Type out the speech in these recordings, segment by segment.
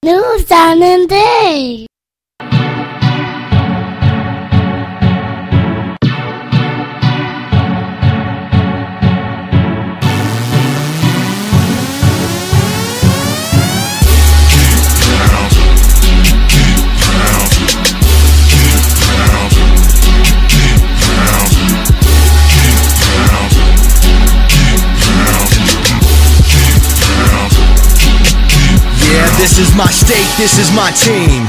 News down and day. This is my state, this is my team.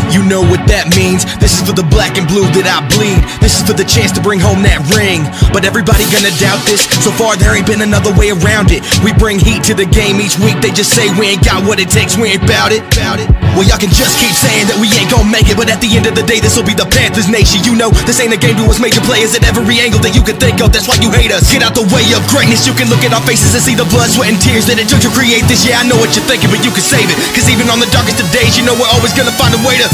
You know what that means. This is for the black and blue that I bleed. This is for the chance to bring home that ring. But everybody gonna doubt this. So far there ain't been another way around it. We bring heat to the game each week. They just say we ain't got what it takes, we ain't bout it. Well, y'all can just keep saying that we ain't gonna make it, but at the end of the day this'll be the Panthers nation. You know this ain't a game to us major players at every angle that you can think of. That's why you hate us. Get out the way of greatness. You can look at our faces and see the blood, sweat, and tears that it took to create this. Yeah, I know what you're thinking, but you can save it. Cause even on the darkest of days, you know we're always gonna find a way to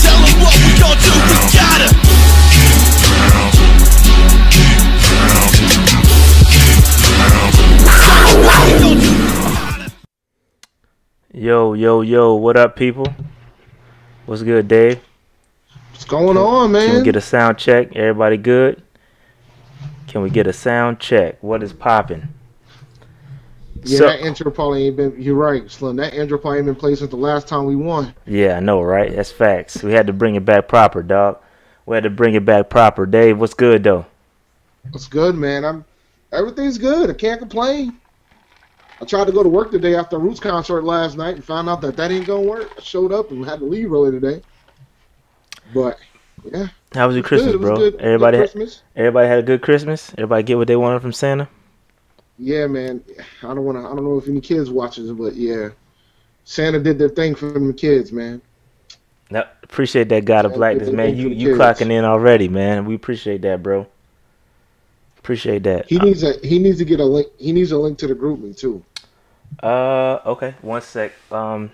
tell them what we gon' do, we gotta Yo, what up, people? What's good, Dave? What's going on, man? Can we get a sound check? Everybody good? Can we get a sound check? What is popping? Yeah, that intro probably ain't been. You're right, Slim. That intro probably ain't been played since the last time we won. Yeah, I know, right? That's facts. We had to bring it back proper, dog. We had to bring it back proper. Dave, what's good, though? What's good, man? Everything's good. I can't complain. I tried to go to work today after the Roots concert last night and found out that ain't gonna work. I showed up and had to leave early today. But yeah. How was your Christmas, bro? Everybody had a good Christmas. Everybody get what they wanted from Santa. Yeah, man. I don't know if any kids watches it, but yeah, Santa did their thing for the kids, man. No, appreciate that, God of Blackness, man. You clocking in already, man. We appreciate that, bro. Appreciate that. He needs to get a link. He needs a link to the GroupMe too. Okay. 1 sec. I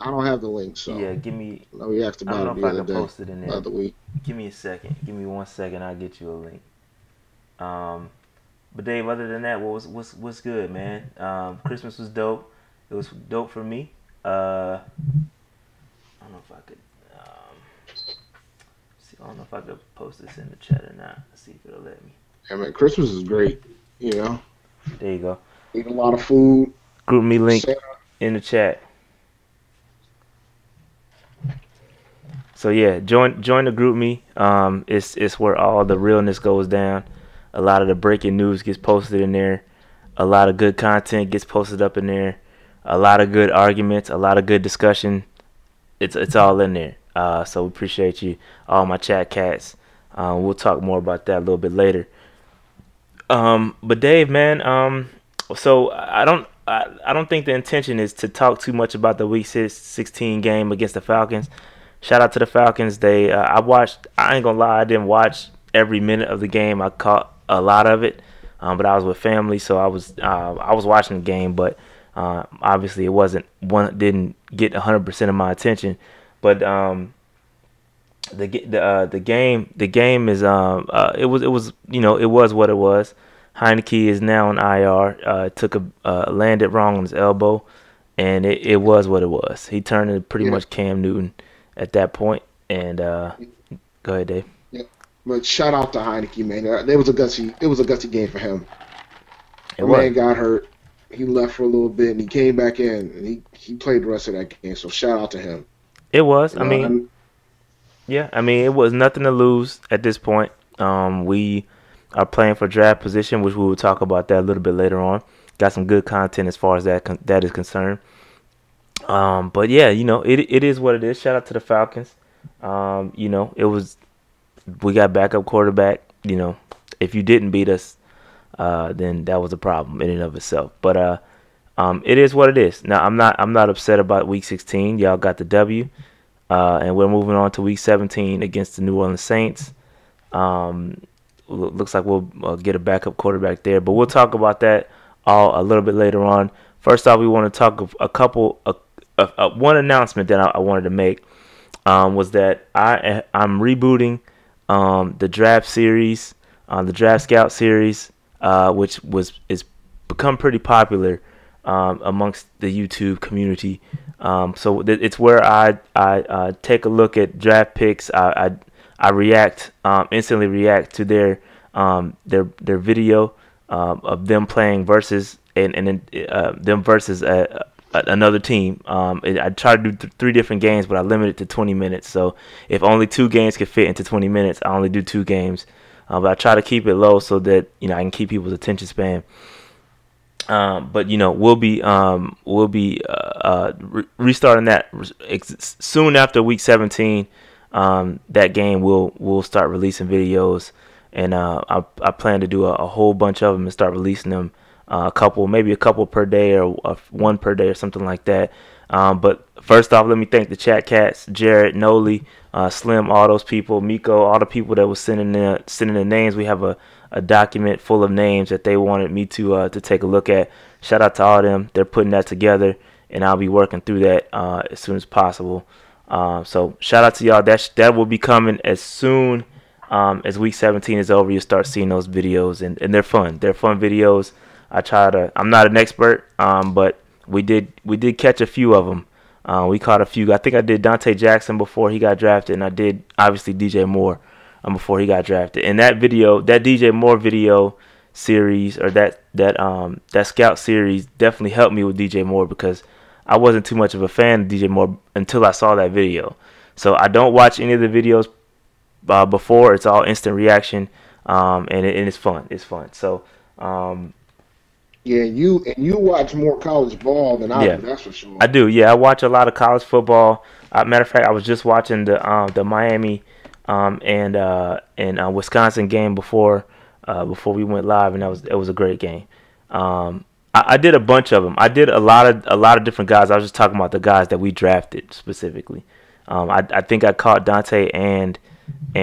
don't have the link, so yeah, give me. No, we asked about I don't know it if I the can other post it in day, there. the other week. Give me a second. Give me 1 second. I'll get you a link. But Dave, other than that, what's good, man? Christmas was dope. It was dope for me. I don't know if I could. See, I don't know if I could post this in the chat or not. Let's see if it'll let me. Yeah, man, Christmas is great. You know. There you go. Eat a lot of food. GroupMe link Santa. in the chat. So yeah, join the GroupMe. It's where all the realness goes down. A lot of the breaking news gets posted in there. A lot of good content gets posted up in there. A lot of good arguments. A lot of good discussion. It's all in there. So we appreciate you, all my chat cats. We'll talk more about that a little bit later. But Dave, man, so I don't think the intention is to talk too much about the Week 16 game against the Falcons. Shout out to the Falcons. They I ain't gonna lie, I didn't watch every minute of the game. I caught a lot of it, but I was with family, so I was watching the game. But obviously, didn't get 100% of my attention. But the game is it was it was what it was. Heineke is now on IR. Landed wrong on his elbow, and it was what it was. He turned into pretty much Cam Newton at that point. And go ahead, Dave. Yeah, but shout out to Heineke, man. It was a gutsy game for him. The man got hurt. He left for a little bit, and he came back in, and he played the rest of that game. So shout out to him. It was. Yeah, it was nothing to lose at this point. We are playing for draft position, which we will talk about that a little bit later on. Got some good content as far as that is concerned. But yeah, it is what it is. Shout out to the Falcons. We got backup quarterback. If you didn't beat us, then that was a problem in and of itself. But it is what it is. Now I'm not upset about Week 16. Y'all got the W. And we're moving on to Week 17 against the New Orleans Saints. Looks like we'll get a backup quarterback there, but we'll talk about that all a little bit later on. First off, we want to talk of one announcement that I wanted to make was that I'm rebooting the draft series, the draft scout series, which is become pretty popular amongst the YouTube community. So it's where I take a look at draft picks. I react, instantly react to their video of them playing versus them versus another team. I try to do 3 different games, but I limit it to 20 minutes. So if only 2 games can fit into 20 minutes, I only do 2 games. But I try to keep it low so that I can keep people's attention span. But we'll be restarting that soon after week 17. That game we'll start releasing videos, and I plan to do a whole bunch of them and start releasing them, maybe a couple per day or 1 per day or something like that. But first off, let me thank the chat cats, Jared, Noli, Slim, all those people, Miko, all the people that was sending the names. We have a document full of names that they wanted me to take a look at. Shout out to all of them. They're putting that together, and I'll be working through that as soon as possible. So shout out to y'all. That will be coming as soon as week 17 is over. You'll start seeing those videos, and they're fun. They're fun videos. I'm not an expert, but we did catch a few of them. We caught a few. I think I did Dante Jackson before he got drafted, and I did obviously DJ Moore before he got drafted. And that video, that DJ Moore video series, or that scout series, definitely helped me with DJ Moore, because I wasn't too much of a fan of DJ Moore until I saw that video. So I don't watch any of the videos before. It's all instant reaction, and it's fun. It's fun. So. Yeah, you watch more college ball than I do, that's for sure. I do, yeah. I watch a lot of college football. Matter of fact, I was just watching the Miami and Wisconsin game before we went live, and it was a great game. I did a bunch of them. I did a lot of different guys. I was just talking about the guys that we drafted specifically. I think I caught Dante and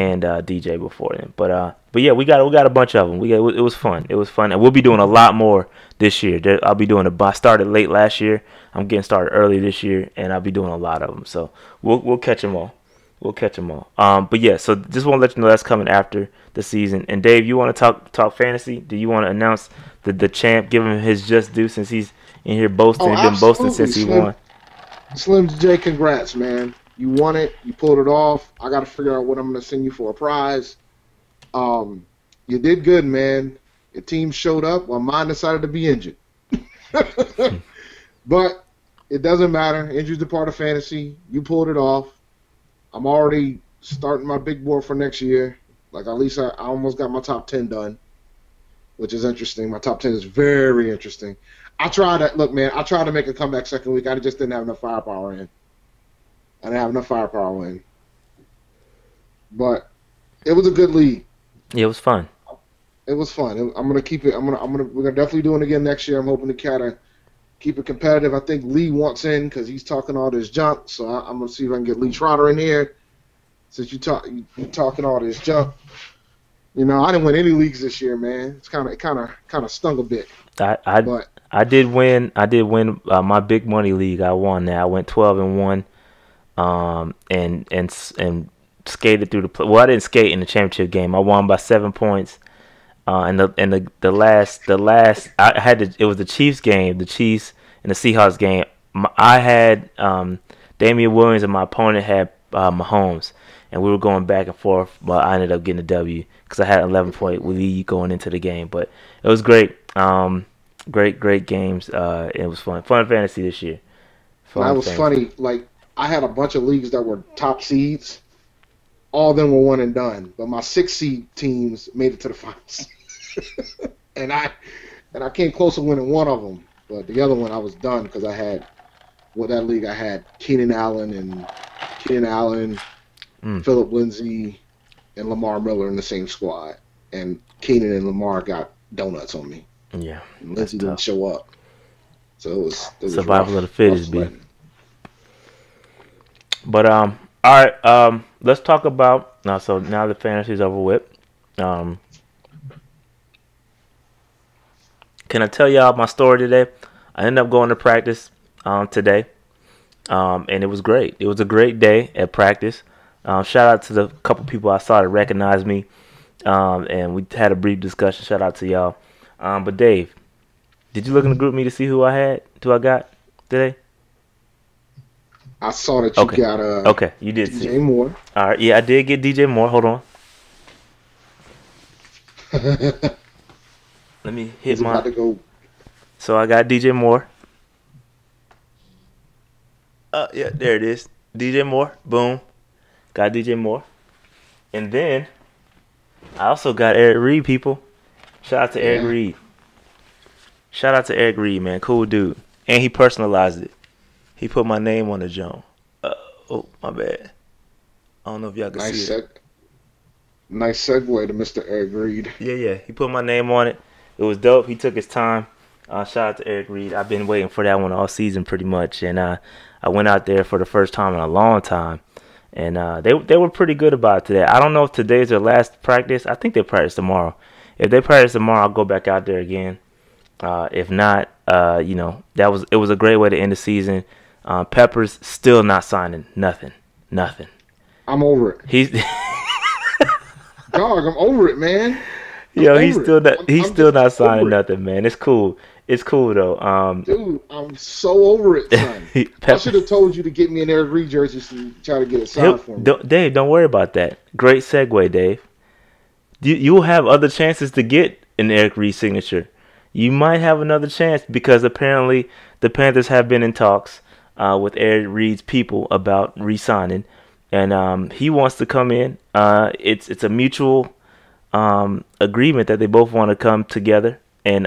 DJ before then, but yeah, we got a bunch of them. It was fun. It was fun, and we'll be doing a lot more this year. I'll be doing I started late last year. I'm getting started early this year, and I'll be doing a lot of them. So we'll catch them all. We'll catch them all. But yeah, so just want to let you know that's coming after the season. And Dave, you want to talk fantasy? Do you want to announce the champ, give him his just due, since he's in here boasting? He's been boasting since he won. Slim J, congrats, man. You won it. You pulled it off. I got to figure out what I'm going to send you for a prize. You did good, man. Your team showed up while mine decided to be injured. But it doesn't matter. Injuries are part of fantasy. You pulled it off. I'm already starting my big board for next year. Like, at least I almost got my top 10 done, which is interesting. My top 10 is very interesting. I tried to make a comeback second week. I just didn't have enough firepower in. I didn't have enough firepower in. But it was a good league. Yeah, it was fun. It was fun. I'm gonna keep it. We're gonna definitely do it again next year. I'm hoping to kind of keep it competitive. I think Lee wants in because he's talking all this junk. So I'm gonna see if I can get Lee Trotter in here. Since you're talking all this junk, I didn't win any leagues this year, man. It's kind of stung a bit. I did win. My big money league. I won that. I went 12-1. And skated through I didn't skate in the championship game. I won by 7 points. And the last I had it was the Chiefs game, the Chiefs and the Seahawks game. I had Damian Williams and my opponent had Mahomes, and we were going back and forth, but I ended up getting a W because I had 11-point lead going into the game. But it was great. Great games. It was fun fantasy this year. That was funny. Like, I had a bunch of leagues that were top seeds. All of them were one and done, but my 6 seed teams made it to the finals, and I came close to winning one of them, but the other one I was done because I had that league I had Keenan Allen, Philip Lindsay, and Lamar Miller in the same squad, and Keenan and Lamar got donuts on me. Yeah, and Lindsay didn't show up, so it was survival rough. of the fittest, B. But all right, let's talk about now. So now the fantasy's over with. Can I tell y'all my story today? I ended up going to practice today, and it was great. It was a great day at practice. Shout out to the couple people I saw that recognized me, and we had a brief discussion. Shout out to y'all. But Dave, Did you look in the group me to see who I got today? I saw that you got Okay, you did DJ see. Moore. All right, yeah, I did get DJ Moore. Hold on. Let me hit He's about to go. So I got DJ Moore. Yeah, there it is. DJ Moore. Boom. Got DJ Moore. And then I also got Eric Reed, people. Shout out to Eric Reed. Shout out to Eric Reed, man. Cool dude. And he personalized it. He put my name on the joint. Oh, my bad. I don't know if y'all can see it. Nice segue to Mr. Eric Reed. Yeah. He put my name on it. It was dope. He took his time. Shout out to Eric Reed. I've been waiting for that one all season pretty much. And I went out there for the first time in a long time. And they were pretty good about it today. I don't know if today's their last practice. I think they practice tomorrow. If they practice tomorrow, I'll go back out there again. If not, it was a great way to end the season. Peppers still not signing nothing. I'm over it. He's dog. I'm over it, man. He's still not signing nothing, man. It's cool. It's cool though. Dude, I'm so over it, son. I should have told you to get me an Eric Reed jersey to try to get it signed for me. Dave, don't worry about that. Great segue, Dave. You will have other chances to get an Eric Reed signature. You might have another chance because apparently the Panthers have been in talks with Eric Reed's people about re-signing, and he wants to come in. It's a mutual agreement that they both want to come together and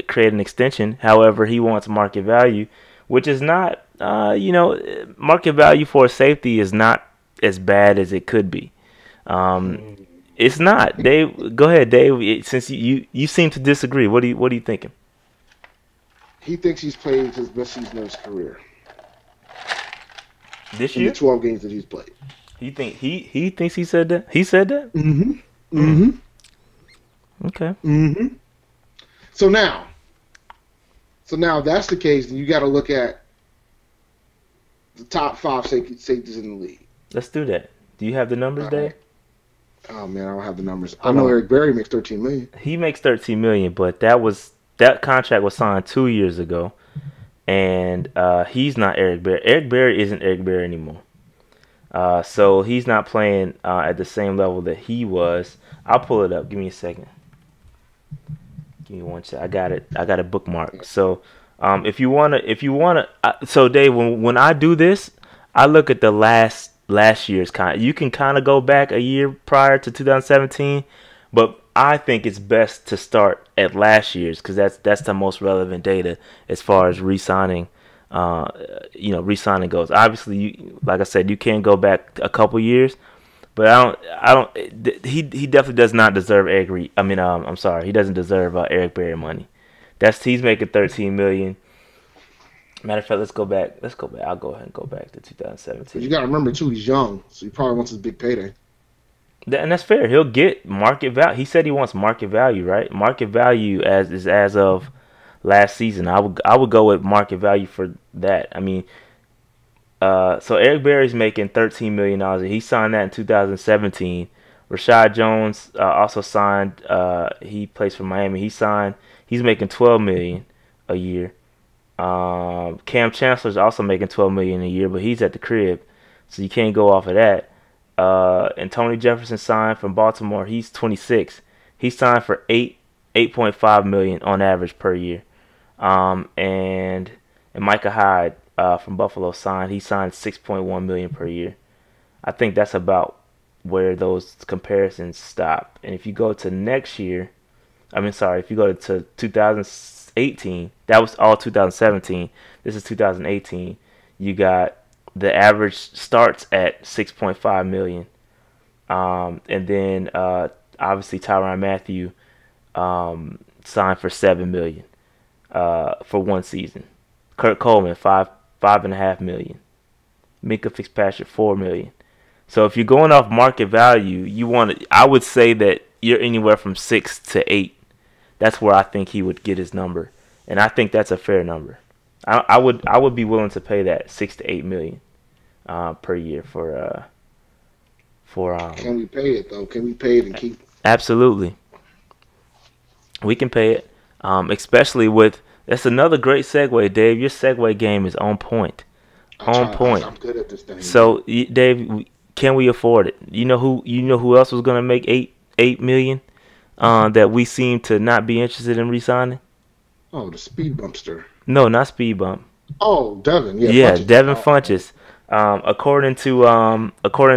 create an extension. However, he wants market value, which is not, market value for a safety is not as bad as it could be. It's not. Dave, go ahead, Dave. Since you seem to disagree, what are you thinking? He thinks he's played his best season of his career. This year? In the 12 games that he's played. He thinks he said that? He said that? Okay. So now if that's the case, then you got to look at the top 5 safeties in the league. Let's do that. Do you have the numbers, Dave? Oh man, I don't have the numbers. I know Eric Berry makes $13 million. He makes $13 million, but that contract was signed 2 years ago, and he's not Eric Berry. Eric Berry isn't Eric Berry anymore. So he's not playing at the same level that he was. I'll pull it up. Give me a second. Give me one second. I got it. I got it bookmarked. So if you wanna, so Dave, when I do this, I look at the last year's you can kind of go back a year prior to 2017, but I think it's best to start at last year's because that's the most relevant data as far as re-signing. Re-signing goes. Obviously, like I said, you can't go back a couple years, but I don't. He definitely does not deserve Eric Reed. I'm sorry, he doesn't deserve Eric Berry money. He's making $13 million. Matter of fact, let's go back. I'll go ahead and go back to 2017. But you got to remember too, he's young, so he probably wants his big payday. And that's fair. He'll get market value. He said he wants market value, right? Market value as of last season. I would go with market value for that. So Eric Berry's making $13 million. He signed that in 2017. Rashad Jones also signed. He plays for Miami. He's making $12 million a year. Cam Chancellor's also making $12 million a year, but he's at the crib, so you can't go off of that. And Tony Jefferson signed from Baltimore. He's 26. He signed for $8.5 million on average per year. And Micah Hyde from Buffalo signed. He signed $6.1 million per year. I think that's about where those comparisons stop. And if you go to next year, if you go to 2018, that was all 2017. This is 2018. You got the average starts at $6.5 million. And then obviously Tyrann Mathieu signed for $7 million for one season. Kurt Coleman $5.5 million. Minkah Fitzpatrick $4 million. So if you're going off market value, I would say that you're anywhere from 6 to 8. That's where I think he would get his number, and I think that's a fair number. I would be willing to pay that 6 to 8 million per year for. Can we pay it though? Can we pay it and keep it? Absolutely, we can pay it, especially with That's another great segue, Dave. Your segue game is on point. On point. I'm good at this thing. So, Dave, can we afford it? You know who else was gonna make $8 million? That we seem to not be interested in re-signing. Oh, the speed bumpster. No, not speed bump. Oh, Devin. Yeah. Yeah, Funches. Devin Funches. According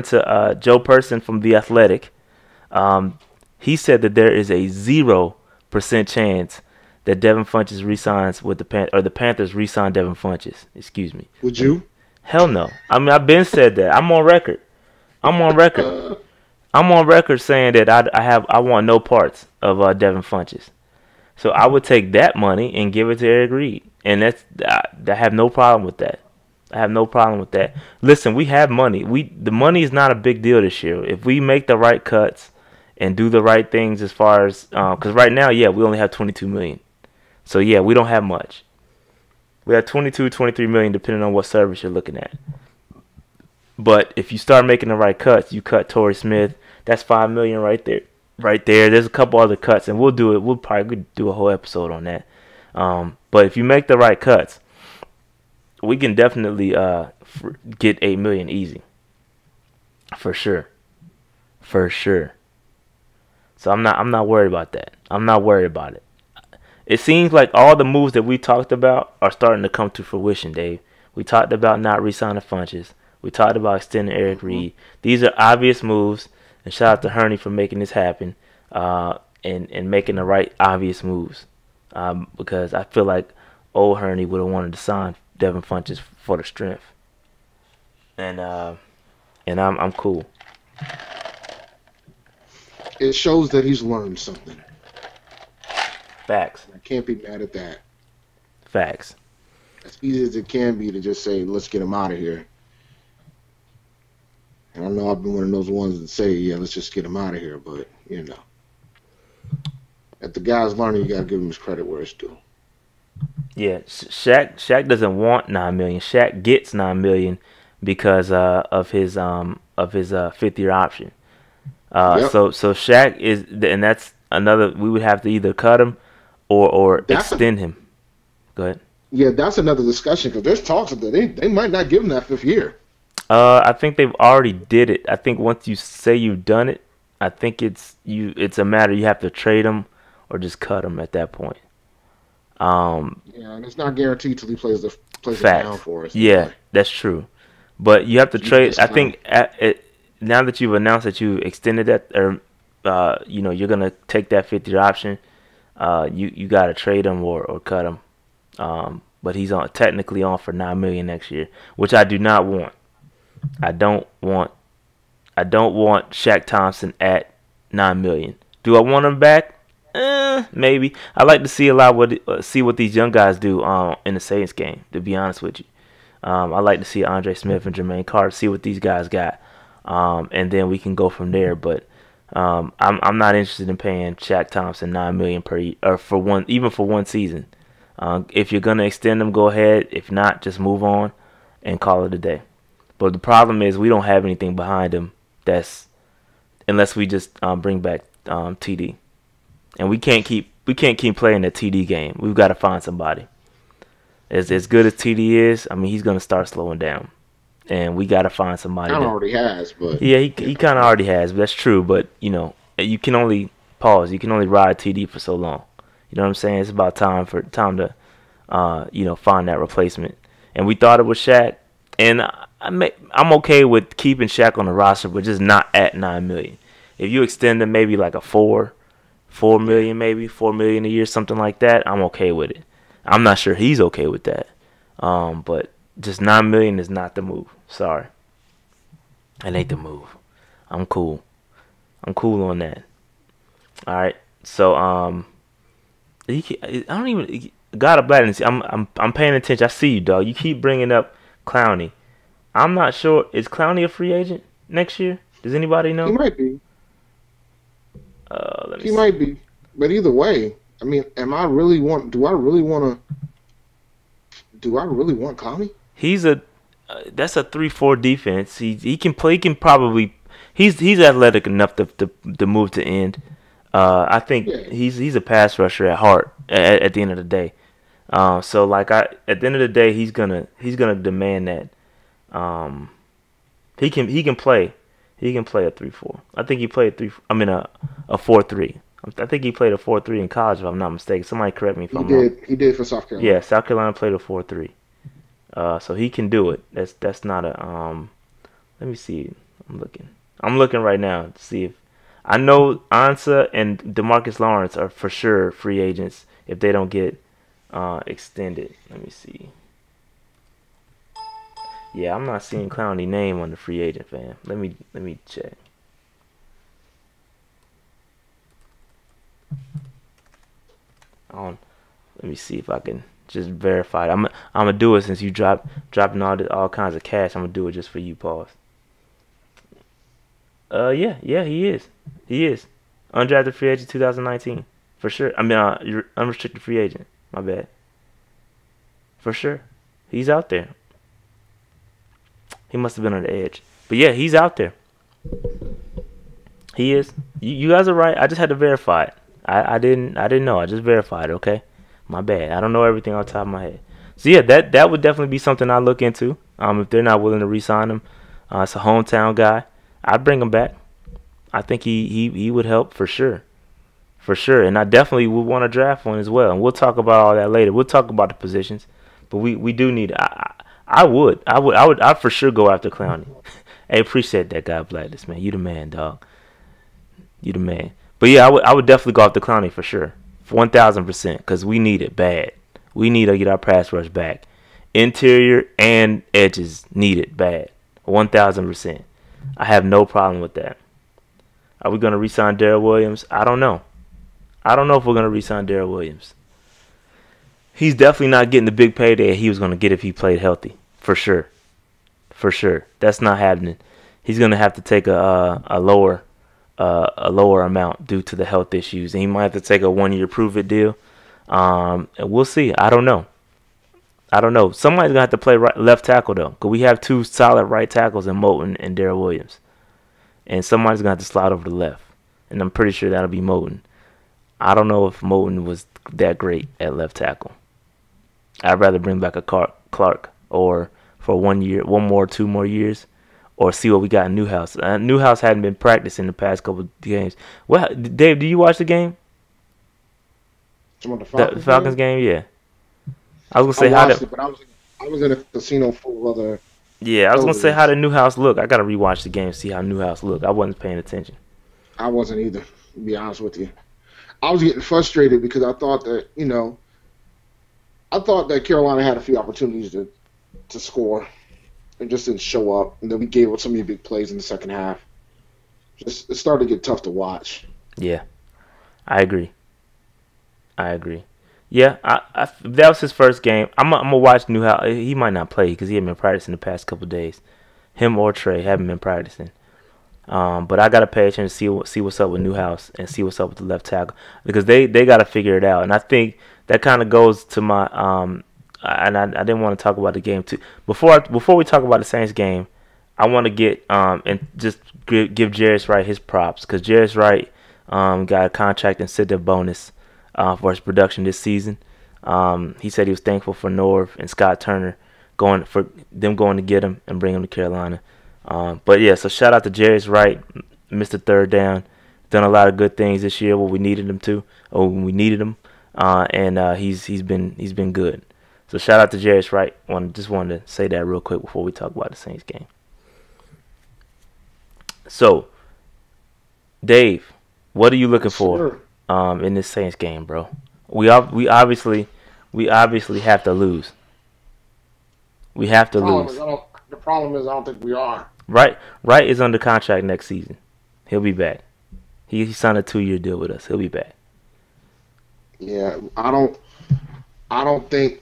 to Joe Person from The Athletic, he said that there is a 0% chance that Devin Funches resigns with the Panthers resign Devin Funches. Excuse me. Would you? Hell no. I mean, I've been said that. I'm on record. I'm on record saying that I want no parts of Devin Funches. So I would take that money and give it to Eric Reed, and I have no problem with that. I have no problem with that. Listen, we have money. The money is not a big deal this year. If we make the right cuts and do the right things as far as because right now, yeah, we only have $22 million. So yeah, we don't have much. We have 22, 23 million depending on what service you're looking at. But if you start making the right cuts, you cut Torrey Smith, that's $5 million right there. Right there. There's a couple other cuts, and we'll do it. We'll probably do a whole episode on that. But if you make the right cuts, we can definitely get $8 million easy. For sure. For sure. So I'm not worried about that. I'm not worried about it. It seems like all the moves that we talked about are starting to come to fruition, Dave. We talked about not re-signing Funches. We talked about extending Eric Reed. These are obvious moves, and shout out to Hurney for making this happen and making the right obvious moves. Because I feel like old Hurney would have wanted to sign Devin Funches for the strength. And I'm cool. It shows that he's learned something. Facts. I can't be mad at that. Facts. As easy as it can be to just say, let's get him out of here. And I know I've been one of those ones that say, yeah, let's just get him out of here. But, you know, if the guy's learning, you got to give him his credit where it's due. Yeah, Shaq doesn't want $9 million. Shaq gets $9 million because of his fifth year option. Yep. So Shaq is, and that's another. We would have to either cut him or extend him. Go ahead. Yeah, that's another discussion because there's talks that they might not give him that fifth year. I think they've already did it. I think once you say you've done it, I think it's a matter you have to trade him or just cut him at that point. Yeah, and it's not guaranteed till he plays the down for us. Yeah, that's true. But you have to trade. I think now that you've announced that you extended that, or you're gonna take that 50-year option, you gotta trade him or cut him. But he's technically on for $9 million next year, which I do not want. I don't want Shaq Thompson at $9 million. Do I want him back? Maybe. I like to see see what these young guys do in the Saints game. To be honest with you, I like to see Andre Smith and Jermaine Carter, see what these guys got, and then we can go from there. But I'm not interested in paying Shaq Thompson $9 million per year, or for one season. If you're gonna extend them, go ahead. If not, just move on and call it a day. But the problem is we don't have anything behind him. Unless we just bring back TD, and we can't keep playing the TD game. We've got to find somebody. As good as TD is, I mean, he's gonna start slowing down, and we got to find somebody. He already has, but yeah, he kind of already has. But that's true. But you can only pause. You can only ride TD for so long. You know what I'm saying? It's about time to find that replacement. And we thought it was Shaq, and I'm okay with keeping Shaq on the roster, but just not at $9 million. If you extend him maybe like a $4 million, maybe $4 million a year, something like that, I'm okay with it. I'm not sure he's okay with that. But just $9 million is not the move. Sorry, it ain't the move. I'm cool. I'm cool on that. All right. So I don't even gotta blast. I'm paying attention. I see you, dog. You keep bringing up Clowney. I'm not sure. Is Clowney a free agent next year? Does anybody know? He might be. He might be. But either way, I mean, do I really want Clowney? He's that's a 3-4 defense. He can play. He can probably. He's athletic enough to move to end. I think he's a pass rusher at heart. At the end of the day, So like at the end of the day, he's gonna demand that. He can play. He can play a 3-4. I think he played 3. I mean a 4-3. I think he played a 4-3 in college, if I'm not mistaken. Somebody correct me if I'm wrong. He did for South Carolina. Yeah, South Carolina played a 4-3. So he can do it. That's not a Let me see. I'm looking right now to see if I know Ansah and DeMarcus Lawrence are for sure free agents if they don't get extended. Let me see. Yeah, I'm not seeing Clowney's name on the free agent, fam. Let me check. Let me see if I can just verify it. I'm gonna do it since you dropping all kinds of cash. I'm gonna do it just for you, pause. Yeah, he is. He is undrafted free agent 2019 for sure. I mean, you're unrestricted free agent. My bad. For sure, he's out there. He must have been on the edge, but yeah, he's out there. He is. You guys are right. I just had to verify it. I didn't know. I just verified it. Okay, my bad. I don't know everything off the top of my head. So yeah, that would definitely be something I look into. If they're not willing to re-sign him, it's a hometown guy. I'd bring him back. I think he would help for sure, and I definitely would want to draft one as well. And we'll talk about all that later. We'll talk about the positions, but we do need. I'd for sure go after Clowney. Hey, appreciate that, God bless man. You the man, dog. You the man. But yeah, I would definitely go after Clowney for sure, 1,000%, because we need it bad. We need to get our pass rush back. Interior and edges need it bad, 1,000%. I have no problem with that. Are we going to re-sign Darrell Williams? I don't know. I don't know if we're going to re-sign Darrell Williams. He's definitely not getting the big payday he was going to get if he played healthy. For sure. For sure. That's not happening. He's going to have to take a lower amount due to the health issues. And he might have to take a 1-year prove-it deal. And we'll see. I don't know. Somebody's going to have to play left tackle, though, because we have 2 solid right tackles in Moton and Darrell Williams. And somebody's going to have to slide over to the left. And I'm pretty sure that'll be Moton. I don't know if Moton was that great at left tackle. I'd rather bring back a Clark or for 1 year, 2 more years, or see what we got in Newhouse. Newhouse hadn't been practicing the past couple of games. Well, Dave, did you watch the game? The Falcons game? Yeah. I was gonna say but I was in a casino full of other. Yeah, I was gonna say how did Newhouse look. I gotta rewatch the game, see how Newhouse looked. I wasn't paying attention. I wasn't either, to be honest with you. I was getting frustrated because I thought that Carolina had a few opportunities to score and just didn't show up. And then we gave up so many big plays in the second half. It started to get tough to watch. Yeah, I agree. Yeah, that was his first game. I'm gonna watch Newhouse. He might not play because he hasn't been practicing the past couple of days. Him or Trey haven't been practicing. But I gotta pay attention to see what's up with Newhouse and see what's up with the left tackle because they gotta figure it out. And I think that kind of goes to my and I didn't want to talk about the game too. Before we talk about the Saints game, I want to get and just give Jarius Wright his props because Jarius Wright got a contract incentive bonus for his production this season. He said he was thankful for Norv and Scott Turner going to get him and bring him to Carolina. But yeah, so shout out to Jarius Wright, Mr. Third Down. Done a lot of good things this year when we needed him to, or when we needed him, and he's been good. So shout out to Jarius Wright. Just wanted to say that real quick before we talk about the Saints game. So, Dave, what are you looking for in this Saints game, bro? We obviously have to lose. We have to lose. The problem is I don't think we are. Wright is under contract next season. He'll be back. He signed a 2-year deal with us. He'll be back. Yeah, I don't think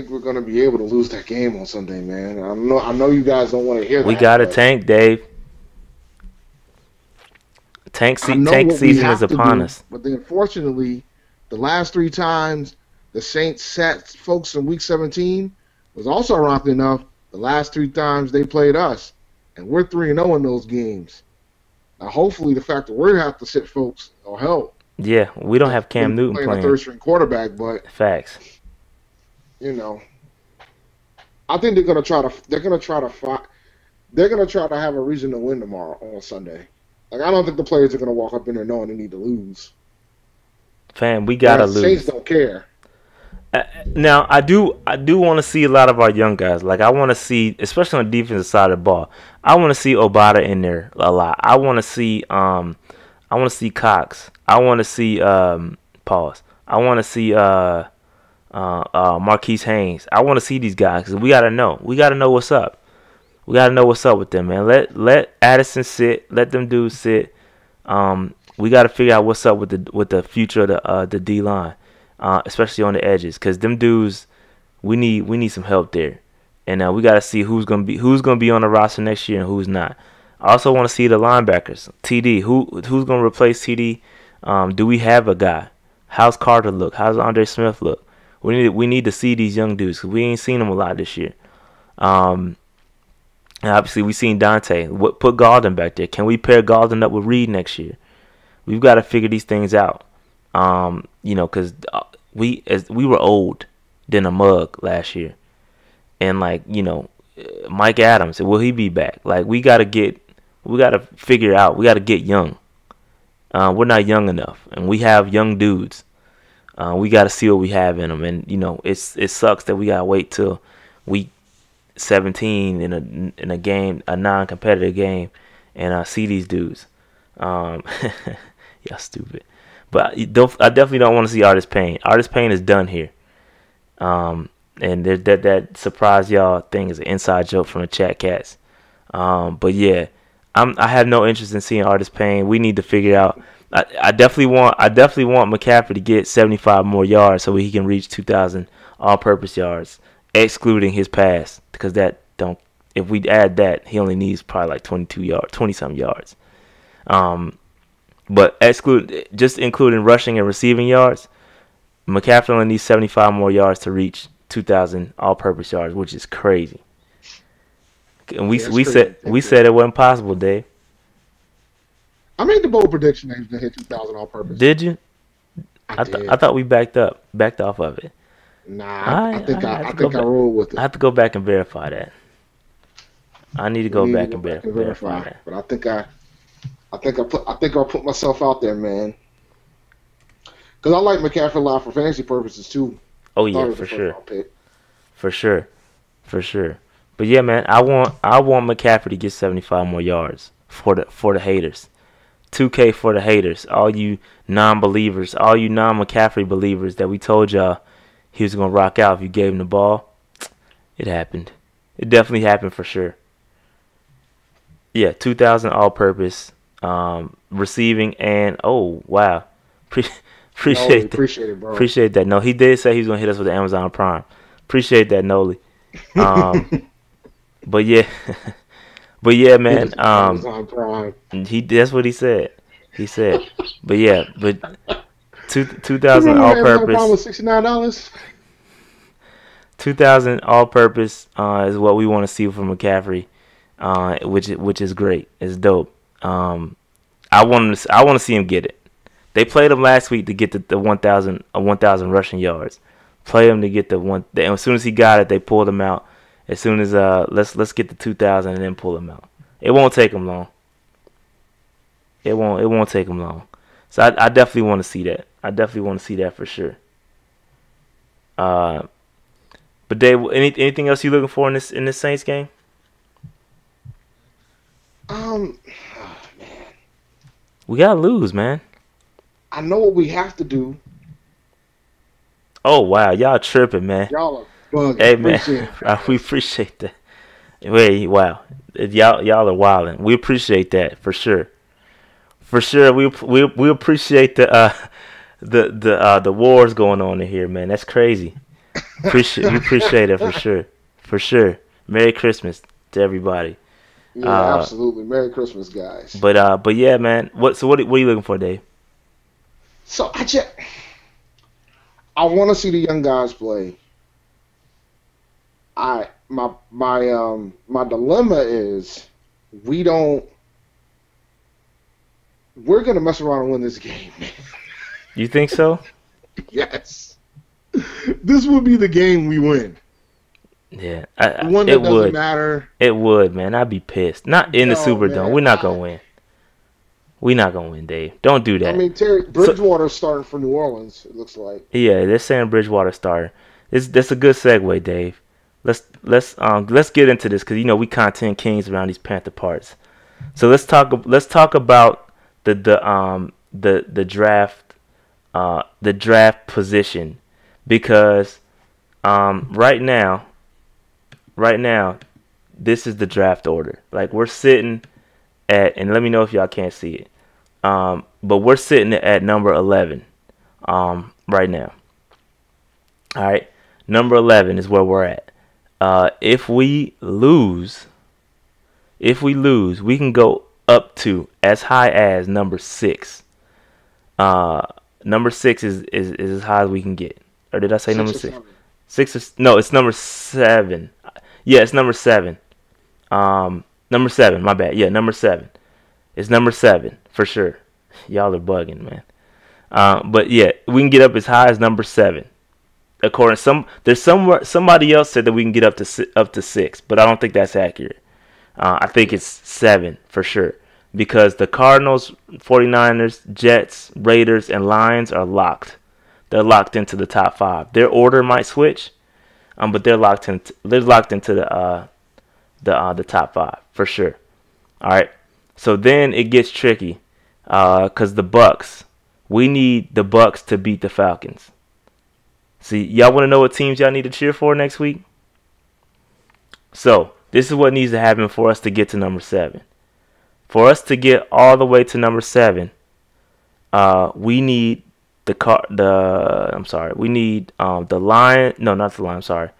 we're gonna be able to lose that game on Sunday, man. I know you guys don't want to hear that. We got a tank, Dave. Tank season is upon us. But then, unfortunately, the last 3 times the Saints sat folks in Week 17 was also ironically enough the last 3 times they played us, and we're 3-0 in those games. Now, hopefully, the fact that we're gonna have to sit folks will help. Yeah, we don't have Cam Newton playing a third-string quarterback, but facts. you know, I think they're gonna try to fight. They're gonna try to have a reason to win tomorrow on Sunday. Like I don't think the players are gonna walk up in there knowing they need to lose. Fam, we gotta Whereas the Saints lose. don't care. Now, I do want to see a lot of our young guys. Like I want to see, especially on the defensive side of the ball. I want to see Obata in there a lot. I want to see Cox. I want to see pause. I want to see Marquise Haynes. I want to see these guys because we gotta know. We gotta know what's up. We gotta know what's up with them, man. Let Addison sit. Let them dudes sit. We gotta figure out what's up with the future of the D line, especially on the edges, because them dudes, we need some help there, and we gotta see who's gonna be on the roster next year and who's not. I also want to see the linebackers. TD, who's gonna replace TD? Do we have a guy? How's Carter look? How's Andre Smith look? We need to see these young dudes because we ain't seen them a lot this year. And obviously, we seen Dante. Put Galden back there. Can we pair Galden up with Reed next year? We've got to figure these things out. Because we were old than a mug last year, and Mike Adams, will he be back? Like we got to figure out. We got to get young. We're not young enough, and we have young dudes. We got to see what we have in them, and it sucks that we got to wait till week 17 in a game, a non-competitive game, and see these dudes. Y'all stupid, but I definitely don't want to see Artis Payne. Artis Payne is done here. And that surprise y'all thing is an inside joke from the Chat Cats. But yeah, I have no interest in seeing Artis Payne. We need to figure out. I definitely want McCaffrey to get 75 more yards so he can reach 2,000 all-purpose yards, excluding his pass, because if we add that, he only needs probably like 20-some yards. But including rushing and receiving yards, McCaffrey only needs 75 more yards to reach 2,000 all-purpose yards, which is crazy. And we said it wasn't possible, Dave. I made the bold prediction that he was gonna hit 2,000 all purpose. Did you? I did. I thought we backed off of it. Nah, I think I rolled with it. I have to go back and verify that. I need to go back and verify that. But I think I put myself out there, man. Because I like McCaffrey a lot for fantasy purposes too. Oh yeah, for sure. But yeah, man, I want McCaffrey to get 75 more yards for the haters. 2K for the haters, all you non-believers, all you non-McCaffrey believers that we told y'all he was gonna rock out if you gave him the ball. It happened. It definitely happened for sure. Yeah, 2,000 all-purpose receiving, and oh wow, appreciate it, bro. Appreciate that. No, he did say he was gonna hit us with the Amazon Prime. Appreciate that, Noli. But yeah. But yeah, man. That's what he said. He said. But yeah, but 2,000 all-purpose. $69. 2,000 all-purpose is what we want to see from McCaffrey, which is great. It's dope. I want to see him get it. They played him last week to get the 1,000 rushing yards. Play him to get the one. And as soon as he got it, they pulled him out. As soon as let's get the 2,000 and then pull him out. It won't take him long. It won't take him long. So I definitely want to see that. I definitely want to see that for sure. But Dave, anything else you looking for in this Saints game? Man. We gotta lose, man. I know what we have to do. Oh wow, y'all tripping, man. Y'all are bugging. Hey man, we appreciate that. Wait, wow, y'all are wilding. We appreciate that for sure. For sure, we appreciate the wars going on in here, man. That's crazy. We appreciate it for sure. Merry Christmas to everybody. Yeah, absolutely. Merry Christmas, guys. But yeah, man. What are you looking for, Dave? So I want to see the young guys play. My dilemma is we're gonna mess around and win this game, man. You think so? Yes. This would be the game we win. Yeah, The one that it doesn't would. matter. It would, man. I'd be pissed. Not in the No, Superdome. man. We're not gonna win. We're not gonna win, Dave. Don't do I that. mean, Terry Bridgewater's starting for New Orleans. It looks like. Yeah, they're saying Bridgewater starter. That's a good segue, Dave. Let's get into this because we content kings around these Panther parts. So let's talk about the draft position because right now this is the draft order. Like we're sitting at, and let me know if y'all can't see it. But we're sitting at number 11 right now. All right, number 11 is where we're at. If we lose, we can go up to as high as number 6. Number 6 is as high as we can get. Or did I say number 6? 6 is no, it's number 7. Yeah, it's number 7. Number 7. My bad. Yeah, number 7. It's number 7 for sure. Y'all are bugging, man. But yeah, we can get up as high as number 7. According somebody else said that we can get up to 6, but I don't think that's accurate. I think it's 7 for sure because the Cardinals, 49ers, Jets, Raiders, and Lions are locked. They're locked into the top 5. Their order might switch, but they're locked into the top 5 for sure. All right. So then it gets tricky because the Bucks. We need the Bucks to beat the Falcons. See, y'all want to know what teams y'all need to cheer for next week? So this is what needs to happen for us to get to number 7. For us to get all the way to number 7, we need we need the Lion. No, not the Lion. I'm sorry.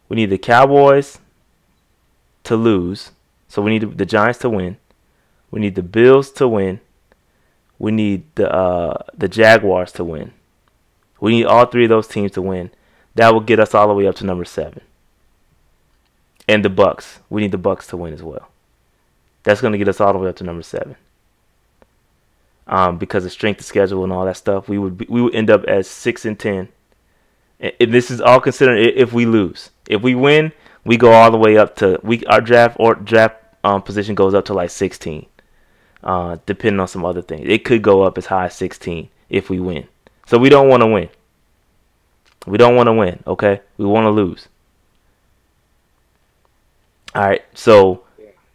We need the Cowboys to lose. So we need the Giants to win. We need the Bills to win. We need the Jaguars to win. We need all 3 of those teams to win. That will get us all the way up to number 7. And the Bucks. We need the Bucks to win as well. That's going to get us all the way up to number 7. Because of strength of schedule and all that stuff, we would end up as 6-10. And this is all considering if we lose. If we win, we go all the way up to our draft position goes up to like 16. Depending on some other things. It could go up as high as 16 if we win. So we don't want to win. We don't want to win, okay? We want to lose. All right, so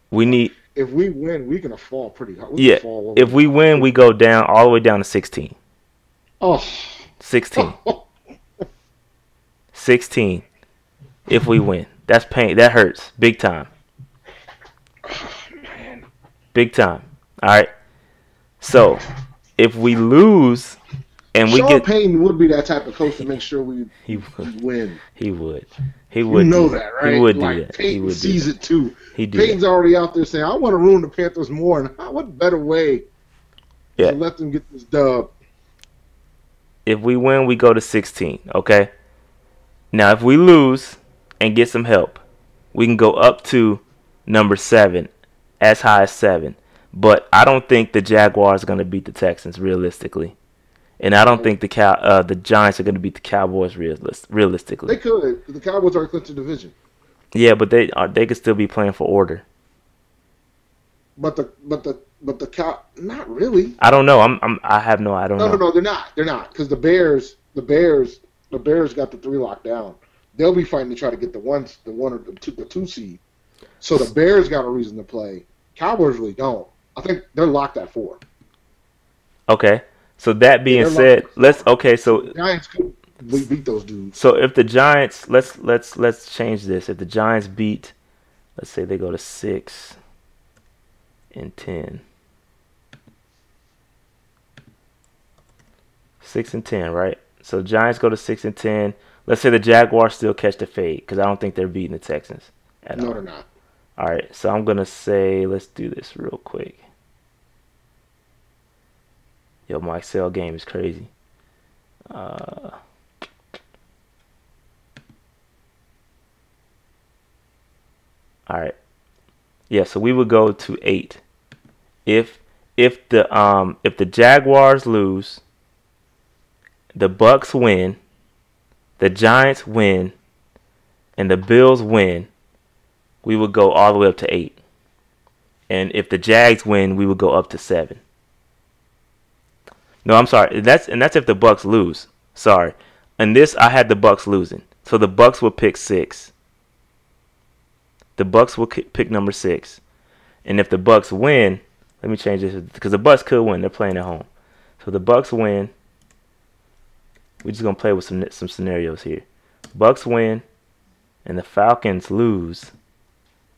we need... If we win, we're going to fall pretty hard. If we win, we go down all the way down to 16. Oh. 16. 16 if we win. That's pain. That hurts. Big time. Man. Big time. All right. So, if we lose and Sean Payton would be that type of coach to make sure we win. He would. You know that, right? He would like, do that. Payton sees it too. Payton's already out there saying, I want to ruin the Panthers more. And what better way to let them get this dub? If we win, we go to 16, okay? Now, if we lose and get some help, we can go up to number 7, as high as 7. But I don't think the Jaguars are going to beat the Texans realistically. And I don't think the Giants are going to beat the Cowboys realistically. They could. The Cowboys are clinched the division. Yeah, but they could still be playing for order. But the not really. I don't know. I don't know. No, they're not. They're not because the Bears got the 3 locked down. They'll be fighting to try to get the 1 or the 2 seed. So the Bears got a reason to play. Cowboys really don't. I think they're locked at 4. Okay. So that being said, Giants could beat those dudes. So if the Giants, let's change this. If the Giants beat, let's say they go to 6-10. 6-10, right? So Giants go to 6-10. Let's say the Jaguars still catch the fade because I don't think they're beating the Texans at all. No, they're not. All right, so I'm gonna say let's do this real quick. Yo, my Excel game is crazy. All right. Yeah, so we would go to 8. If the Jaguars lose, the Bucks win, the Giants win and the Bills win, we would go all the way up to 8. And if the Jags win, we would go up to 7. No, I'm sorry. That's if the Bucks lose. Sorry. And this, I had the Bucks losing. So the Bucks will pick 6. The Bucks will pick number 6. And if the Bucks win, let me change this because the Bucks could win. They're playing at home. So the Bucks win. We're just gonna play with some scenarios here. Bucks win, and the Falcons lose.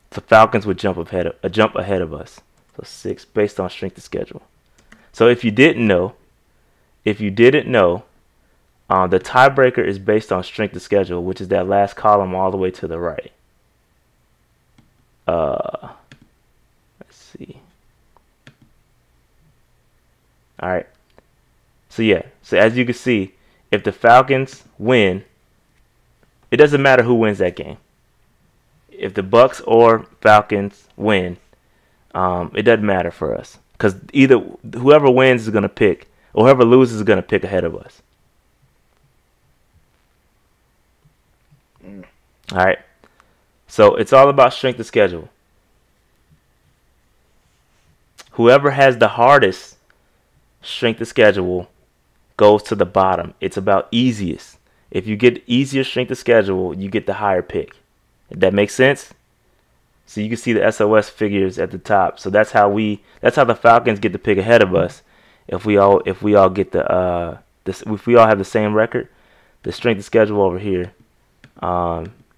The Falcons would jump ahead of us. So 6 based on strength of schedule. So if you didn't know, the tiebreaker is based on strength of schedule, which is that last column all the way to the right. Let's see. All right. So yeah. So as you can see, if the Falcons win, it doesn't matter who wins that game. If the Bucks or Falcons win, it doesn't matter for us because either whoever wins is gonna pick, or whoever loses is gonna pick ahead of us. All right. So it's all about strength of schedule. Whoever has the hardest strength of schedule goes to the bottom. It's about easiest. If you get easier strength of schedule, you get the higher pick. If that makes sense? So you can see the SOS figures at the top. So that's how the Falcons get the pick ahead of us. If we all get if we all have the same record, the strength of schedule over here,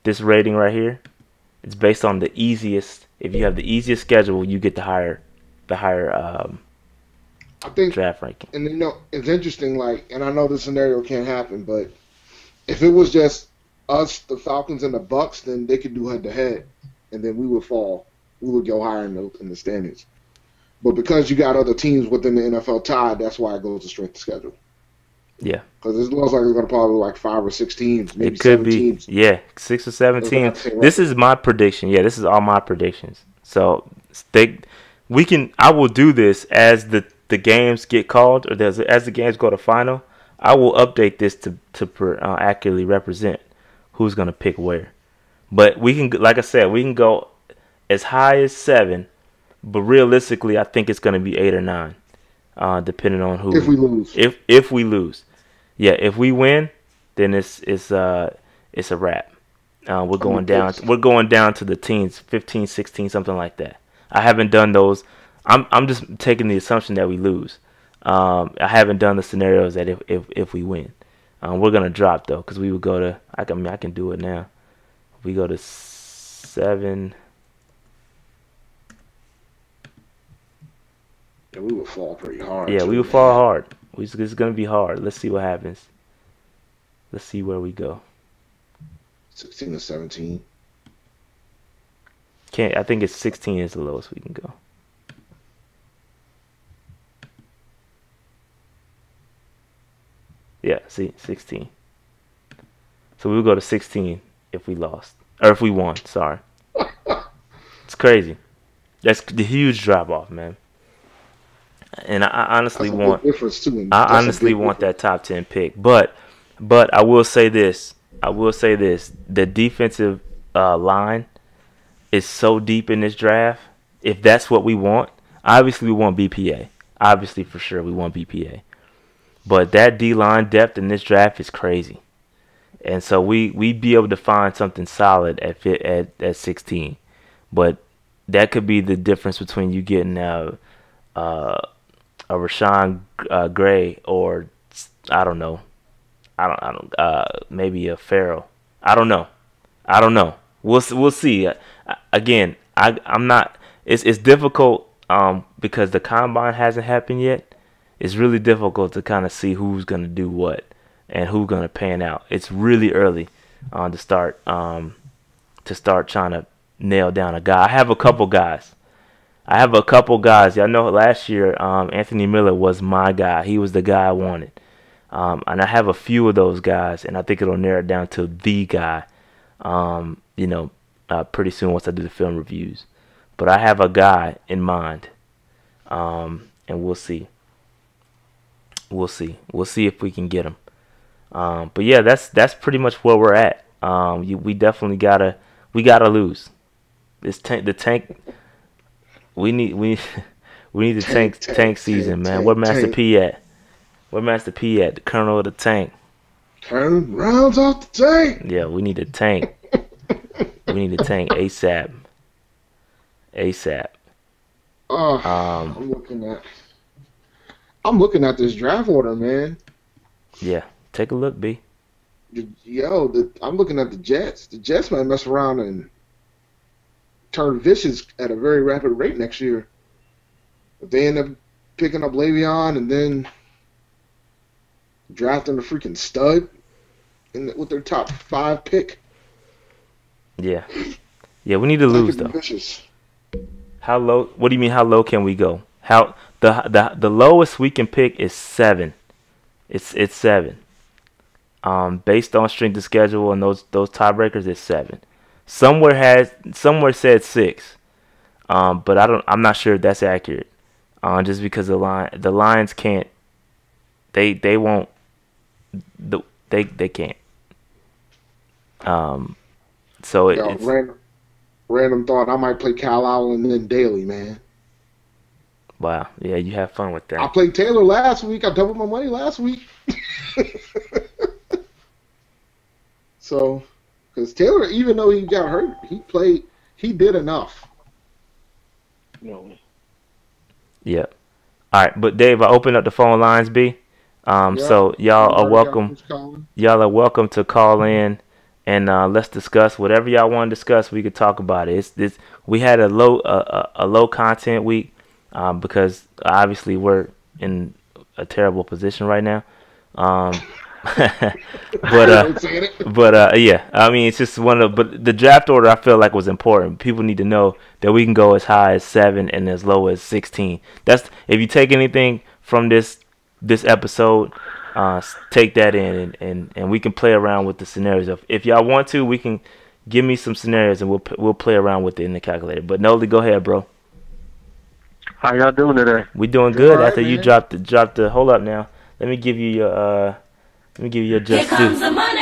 this rating right here, it's based on the easiest. If you have the easiest schedule, you get the higher I think draft ranking. And it's interesting. And I know this scenario can't happen, but if it was just us, the Falcons, and the Bucks, then they could do head to head, and then we would fall. We would go higher in the standings. But because you got other teams within the NFL tied, that's why it goes to strength of schedule. Yeah. Because it looks like it's going to probably be like 5 or 6 teams, maybe it could 7 be, teams. Yeah, 6 or 7 teams. This is my prediction. Yeah, this is all my predictions. So I will do this as the games get called, or as the games go to final. I will update this to accurately represent who's going to pick where. But we can, like I said, we can go as high as 7, but realistically, I think it's going to be 8 or 9, depending on who. If we lose. If we lose, yeah. If we win, then it's a wrap. We're going down. We're going down to the teens, 15, 16, something like that. I haven't done those. I'm just taking the assumption that we lose. I haven't done the scenarios that if we win, we're gonna drop though, because we would go to. I can do it now. We go to 7. Yeah, we would fall pretty hard. Yeah, we would fall hard. It's gonna be hard. Let's see what happens. Let's see where we go. 16 to 17. I think it's 16 is the lowest we can go. Yeah, see, 16. So we would go to 16 if we lost. Or if we won, sorry. It's crazy. That's the huge drop off, man. And I honestly want that top 10 pick. But I will say this. The defensive line is so deep in this draft. If that's what we want, obviously we want BPA. Obviously, for sure, we want BPA. But that D-line depth in this draft is crazy. And so we'd be able to find something solid at 16. But that could be the difference between you getting a Rashawn Gray, or I don't know, maybe a Farrell. I don't know. We'll see. Again, I'm not. It's difficult because the combine hasn't happened yet. It's really difficult to kind of see who's gonna do what and who's gonna pan out. It's really early to start trying to nail down a guy. I have a couple guys. Y'all know last year Anthony Miller was my guy. He was the guy I wanted. And I have a few of those guys, and I think it'll narrow it down to the guy, pretty soon once I do the film reviews. But I have a guy in mind, and we'll see. We'll see if we can get him. But yeah, that's pretty much where we're at. We definitely gotta lose. The tank. We we need the tank season, man. Where Master P at? Where Master P at? The Colonel of the tank. Turn rounds off the tank. Yeah, we need a tank. We need a tank ASAP. ASAP. Oh, I'm looking at this draft order, man. Yeah, take a look, B. I'm looking at the Jets. The Jets might mess around and turn vicious at a very rapid rate next year. If they end up picking up Le'Veon and then drafting a freaking stud with their top 5 pick. Yeah. Yeah, we need to lose though. Vicious. How low? What do you mean? How low can we go? How the lowest we can pick is 7. It's 7. Based on strength of schedule and those tiebreakers, it's 7. Somewhere said 6. But I'm not sure if that's accurate. Just because the Lions can't. They won't. They can't. So it's random thought. I might play Kyle Allen and then Daly, man. Wow. Yeah, you have fun with that. I played Taylor last week. I doubled my money last week. So, because Taylor, even though he got hurt, he did enough. No. Yeah. All right, but Dave, I opened up the phone lines, B. So y'all are welcome. Y'all are welcome to call in and let's discuss whatever y'all want to discuss. We could talk about it. We had a low content week because obviously we're in a terrible position right now. But yeah, I mean it's just but the draft order I feel like was important. People need to know that we can go as high as 7 and as low as 16. That's if you take anything from this episode, take that in and we can play around with the scenarios. If y'all want to, we can give me some scenarios and we'll play around with it in the calculator. But Noli, go ahead, bro. How y'all doing today? We doing good. Right, after man. You dropped the hold up now. Let me give you your just Here comes the money.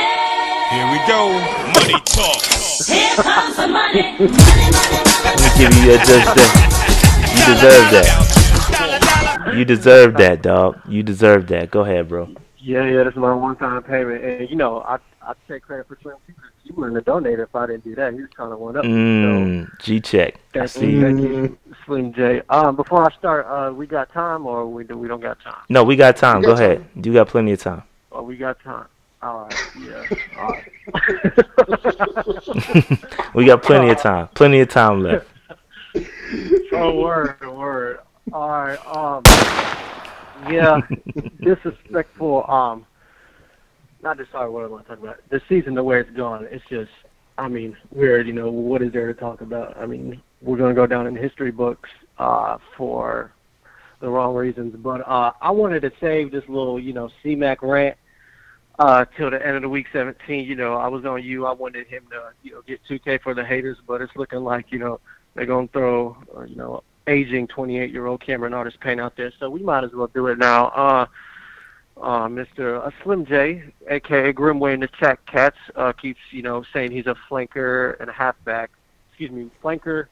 Here we go. Money talk. Here comes the money. Let me give you your just due. You deserve that. You deserve that, dog. You deserve that. Go ahead, bro. Yeah, that's my one-time payment. And, I take credit for Slim. You wouldn't have donated if I didn't do that. He was trying to one up. G-check. I see. Thank you, Slim J. Before I start, we got time or we don't got time? No, we got time. Go ahead. You got plenty of time. Oh, we got time. All right, yeah. All right. We got plenty of time. Plenty of time left. Oh, word. All right, yeah, disrespectful, not just sorry, what I want to talk about. The season, the way it's gone, it's just, weird, what is there to talk about? We're going to go down in history books for the wrong reasons, but I wanted to save this little, C-Mac rant till the end of the week 17. I was on you. I wanted him to, get 2K for the haters, but it's looking like, they're going to throw, aging 28-year-old Cameron Artist Payne out there, so we might as well do it now. Mr. Slim J, a.k.a. Grimway in the chat cats, keeps, saying he's a flanker and a halfback. Flanker,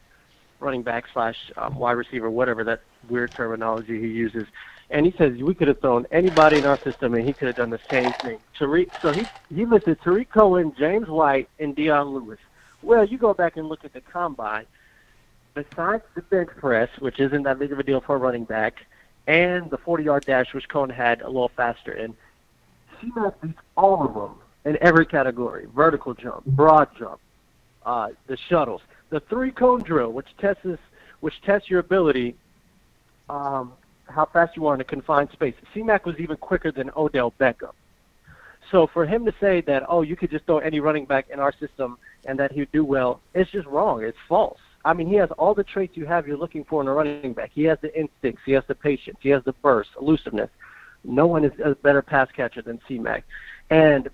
running back / wide receiver, whatever that weird terminology he uses. And he says we could have thrown anybody in our system and he could have done the same thing. So he listed Tariq Cohen, James White, and Deion Lewis. Well, you go back and look at the combine. Besides the bench press, which isn't that big of a deal for a running back, and the 40-yard dash, which Cohen had a little faster in, he beats all of them in every category: vertical jump, broad jump, the shuttles, the 3-cone drill, which tests your ability, how fast you are in a confined space. C-Mac was even quicker than Odell Beckham. So for him to say that, you could just throw any running back in our system and that he'd do well, it's just wrong. It's false. He has all the traits you're looking for in a running back. He has the instincts. He has the patience. He has the burst, elusiveness. No one is a better pass catcher than C-Mac. And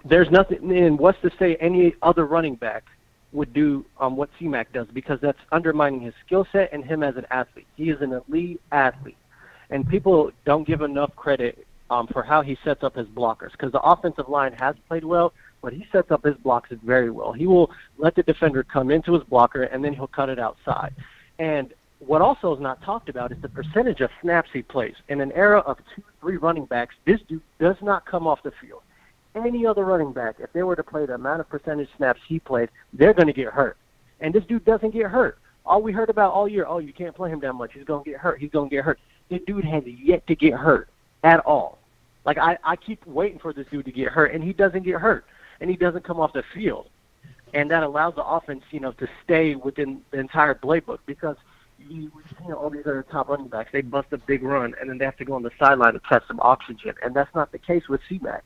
there's nothing in what's to say any other running back would do what C-Mac does, because that's undermining his skill set and him as an athlete. He is an elite athlete. And people don't give enough credit for how he sets up his blockers, because the offensive line has played well, but he sets up his blocks very well. He will let the defender come into his blocker, and then he'll cut it outside. And what also is not talked about is the percentage of snaps he plays. In an era of 2-3 running backs, this dude does not come off the field. Any other running back, if they were to play the amount of percentage snaps he played, they're going to get hurt. And this dude doesn't get hurt. All we heard about all year, oh, you can't play him that much. He's going to get hurt. He's going to get hurt. This dude has yet to get hurt at all. Like, I keep waiting for this dude to get hurt, and he doesn't get hurt, and he doesn't come off the field. And that allows the offense, to stay within the entire playbook, because we've seen all these other top running backs. They bust a big run, and then they have to go on the sideline to catch some oxygen, and that's not the case with C-Max.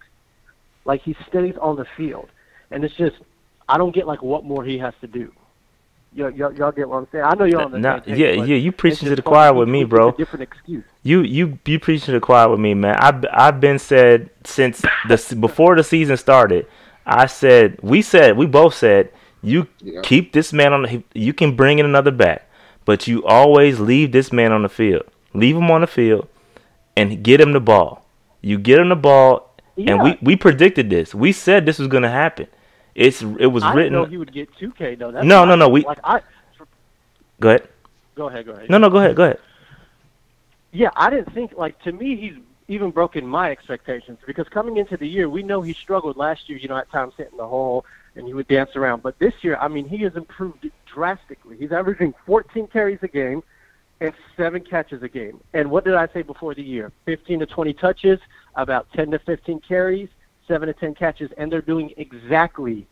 Like, he stays on the field, and it's just, I don't get, what more he has to do. Y'all get what I'm saying? I know y'all on the same page, yeah, you preaching to the choir with me, bro. It's a different excuse. You preaching to the choir with me, man. I've been said since before the season started. We both said, keep this man you can bring in another back, but you always leave this man on the field. Leave him on the field and get him the ball. You get him the ball, and we predicted this. We said this was going to happen. It was I written. didn't know he would get 2K though. That's No. Go ahead. Go ahead. No, go ahead. Yeah, I didn't think, to me, he's even broken my expectations, because coming into the year, we know he struggled last year, at times hitting the hole, and he would dance around. But this year, he has improved drastically. He's averaging 14 carries a game and 7 catches a game. And what did I say before the year? 15 to 20 touches, about 10 to 15 carries, 7 to 10 catches, and they're doing exactly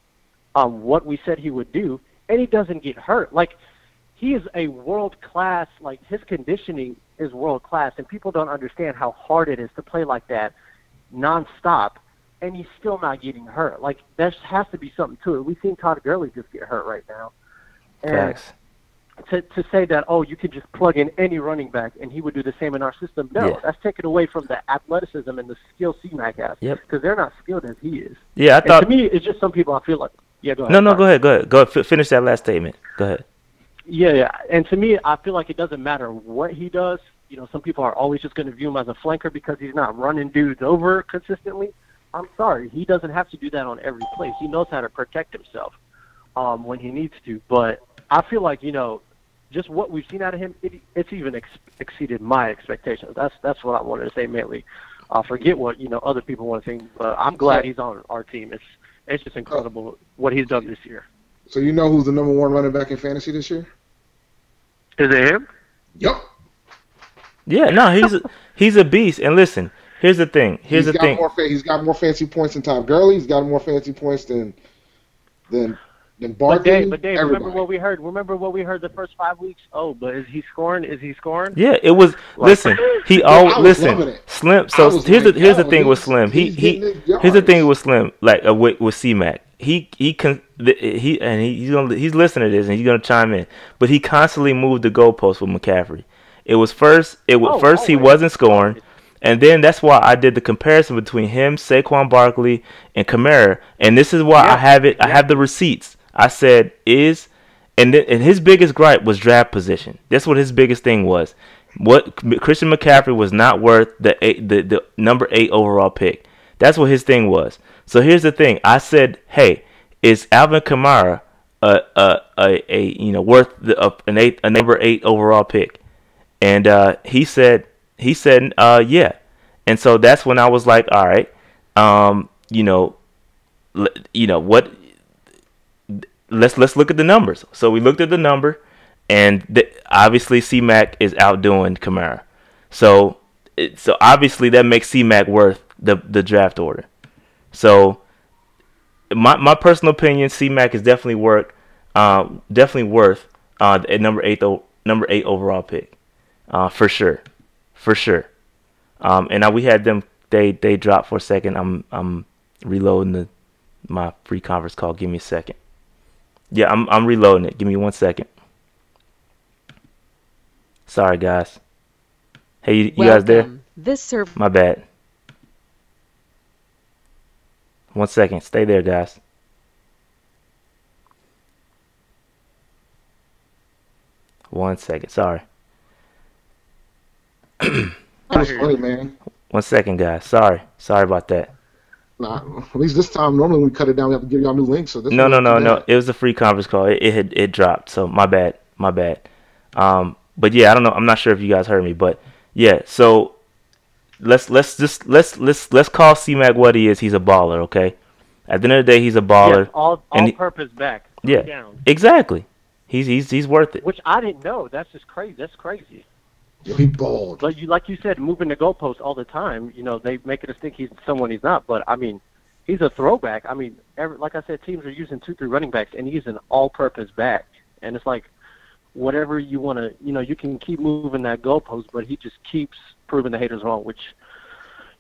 what we said he would do, and he doesn't get hurt. He is a world-class, his conditioning is world-class, and people don't understand how hard it is to play like that nonstop, and he's still not getting hurt. There has to be something to it. We've seen Todd Gurley just get hurt right now. And to say that, you could just plug in any running back and he would do the same in our system, no. That's taken away from the athleticism and the skill C-Mac has, because they're not skilled as he is. Yeah, I thought. To me, it's just some people I feel like. Yeah, go ahead. No, go ahead. Go ahead. Finish that last statement. Go ahead. Yeah. And to me, I feel like it doesn't matter what he does. Some people are always just going to view him as a flanker because he's not running dudes over consistently. I'm sorry. He doesn't have to do that on every play. He knows how to protect himself when he needs to. But I feel like, just what we've seen out of him, it's even exceeded my expectations. That's what I wanted to say mainly. Forget what, other people want to say. But I'm glad he's on our team. It's just incredible what he's done this year. So you know who's the number 1 running back in fantasy this year? Is it him? Yep. Yeah, no, he's a beast. And listen, here's the thing. He's got more fancy points than Todd Gurley. He's got more fancy points than Barkley. But Dave, remember what we heard? Remember what we heard the first 5 weeks? Oh, but is he scoring? Yeah, it was. Listen, Slim. So here's the thing with Slim. Here's the thing with Slim. With C-Mac, he's listening to this and he's gonna chime in. But he constantly moved the goalpost with McCaffrey. He wasn't scoring. And then that's why I did the comparison between him, Saquon Barkley, and Kamara. And this is why I have it. I have the receipts. I said and his biggest gripe was draft position. That's what his biggest thing was. What Christian McCaffrey was not worth the number 8 overall pick. That's what his thing was. So here's the thing. I said, hey, is Alvin Kamara worth a number 8 overall pick? And he said yeah. And so that's when I was like, all right, what? Let's look at the numbers. So we looked at the number, and obviously C-Mac is outdoing Kamara. So obviously that makes C-Mac worth the draft order. So my personal opinion, C-Mac is definitely worth a number 8 overall pick, for sure. And now we had them. They dropped for a second. I'm reloading my free conference call. Give me a second. Yeah, I'm reloading it. Give me 1 second. Sorry, guys. Hey, you guys there? My bad. 1 second. Stay there, guys. One second. Sorry. That was funny, man. 1 second, guys. Sorry about that. Nah, at least this time, normally when we cut it down, we have to give y'all new links. So this No. wasn't too bad. It was a free conference call. It dropped. So my bad. But yeah, I don't know. I'm not sure if you guys heard me, but yeah. So let's call C-Mac what he is. He's a baller. Okay. At the end of the day, he's a baller. Yes, all-purpose back. Yeah. Down. Exactly. He's worth it. Which I didn't know. That's just crazy. That's crazy. Yo, he balled. But like you said, moving the goalposts all the time. You know, they make us think he's someone he's not. But I mean, he's a throwback. I mean, like I said, teams are using 2-3 running backs, and he's an all-purpose back. And it's like, whatever you want to, you know, you can keep moving that goalpost, but he just keeps proving the haters wrong, which,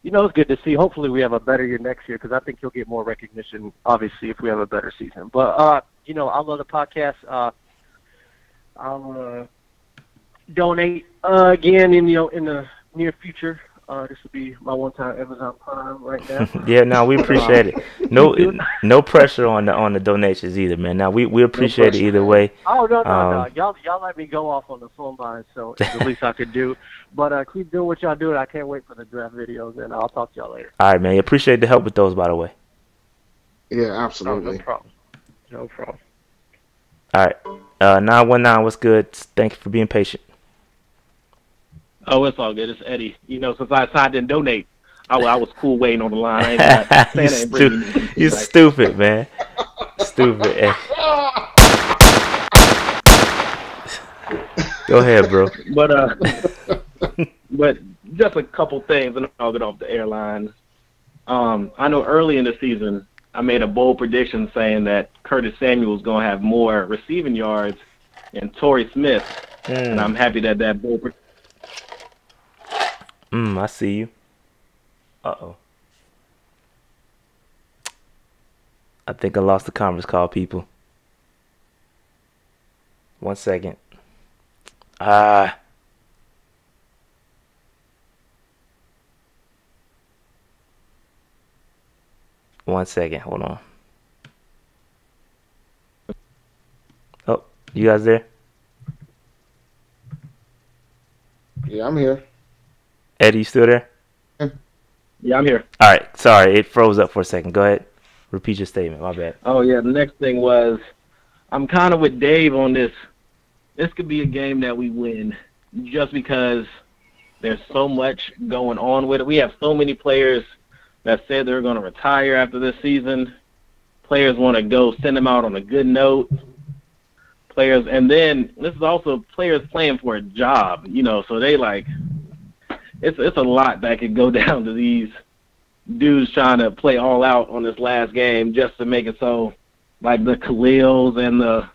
you know, it's good to see. Hopefully we have a better year next year, because I think he'll get more recognition, obviously, if we have a better season. But, you know, I love the podcast. I'll donate again in the near future. This will be my one-time Amazon Prime right now. Yeah, no, we appreciate it. No pressure on the donations either, man. Now we appreciate it either way. Oh no. Y'all let me go off on the phone line, so it's the least I could do. But keep doing what y'all doing. I can't wait for the draft videos, and I'll talk to y'all later. All right, man. Appreciate the help with those, by the way. Yeah, absolutely. No problem. All right. 919, what's good? Thank you for being patient. Oh, it's all good. It's Eddie. You know, since I didn't donate, I was cool waiting on the line. I ain't you stupid, man. Stupid. Eddie. Go ahead, bro. But just a couple things, and I'll get off the airline. I know early in the season, I made a bold prediction saying that Curtis Samuel was going to have more receiving yards than Torrey Smith, and I'm happy that bold prediction. I see you. Uh-oh. I think I lost the conference call, people. 1 second. 1 second. Hold on. Oh, you guys there? Yeah, I'm here. Eddie, you still there? Yeah, I'm here. All right. Sorry, it froze up for a second. Go ahead. Repeat your statement. My bad. Oh, yeah. The next thing was I'm kind of with Dave on this. This could be a game that we win just because there's so much going on with it. We have so many players that said they're going to retire after this season. Players want to go send them out on a good note. Players, and then this is also players playing for a job, you know, so they like it's a lot that could go down to these dudes trying to play all out on this last game just to make it so like the Khalils and the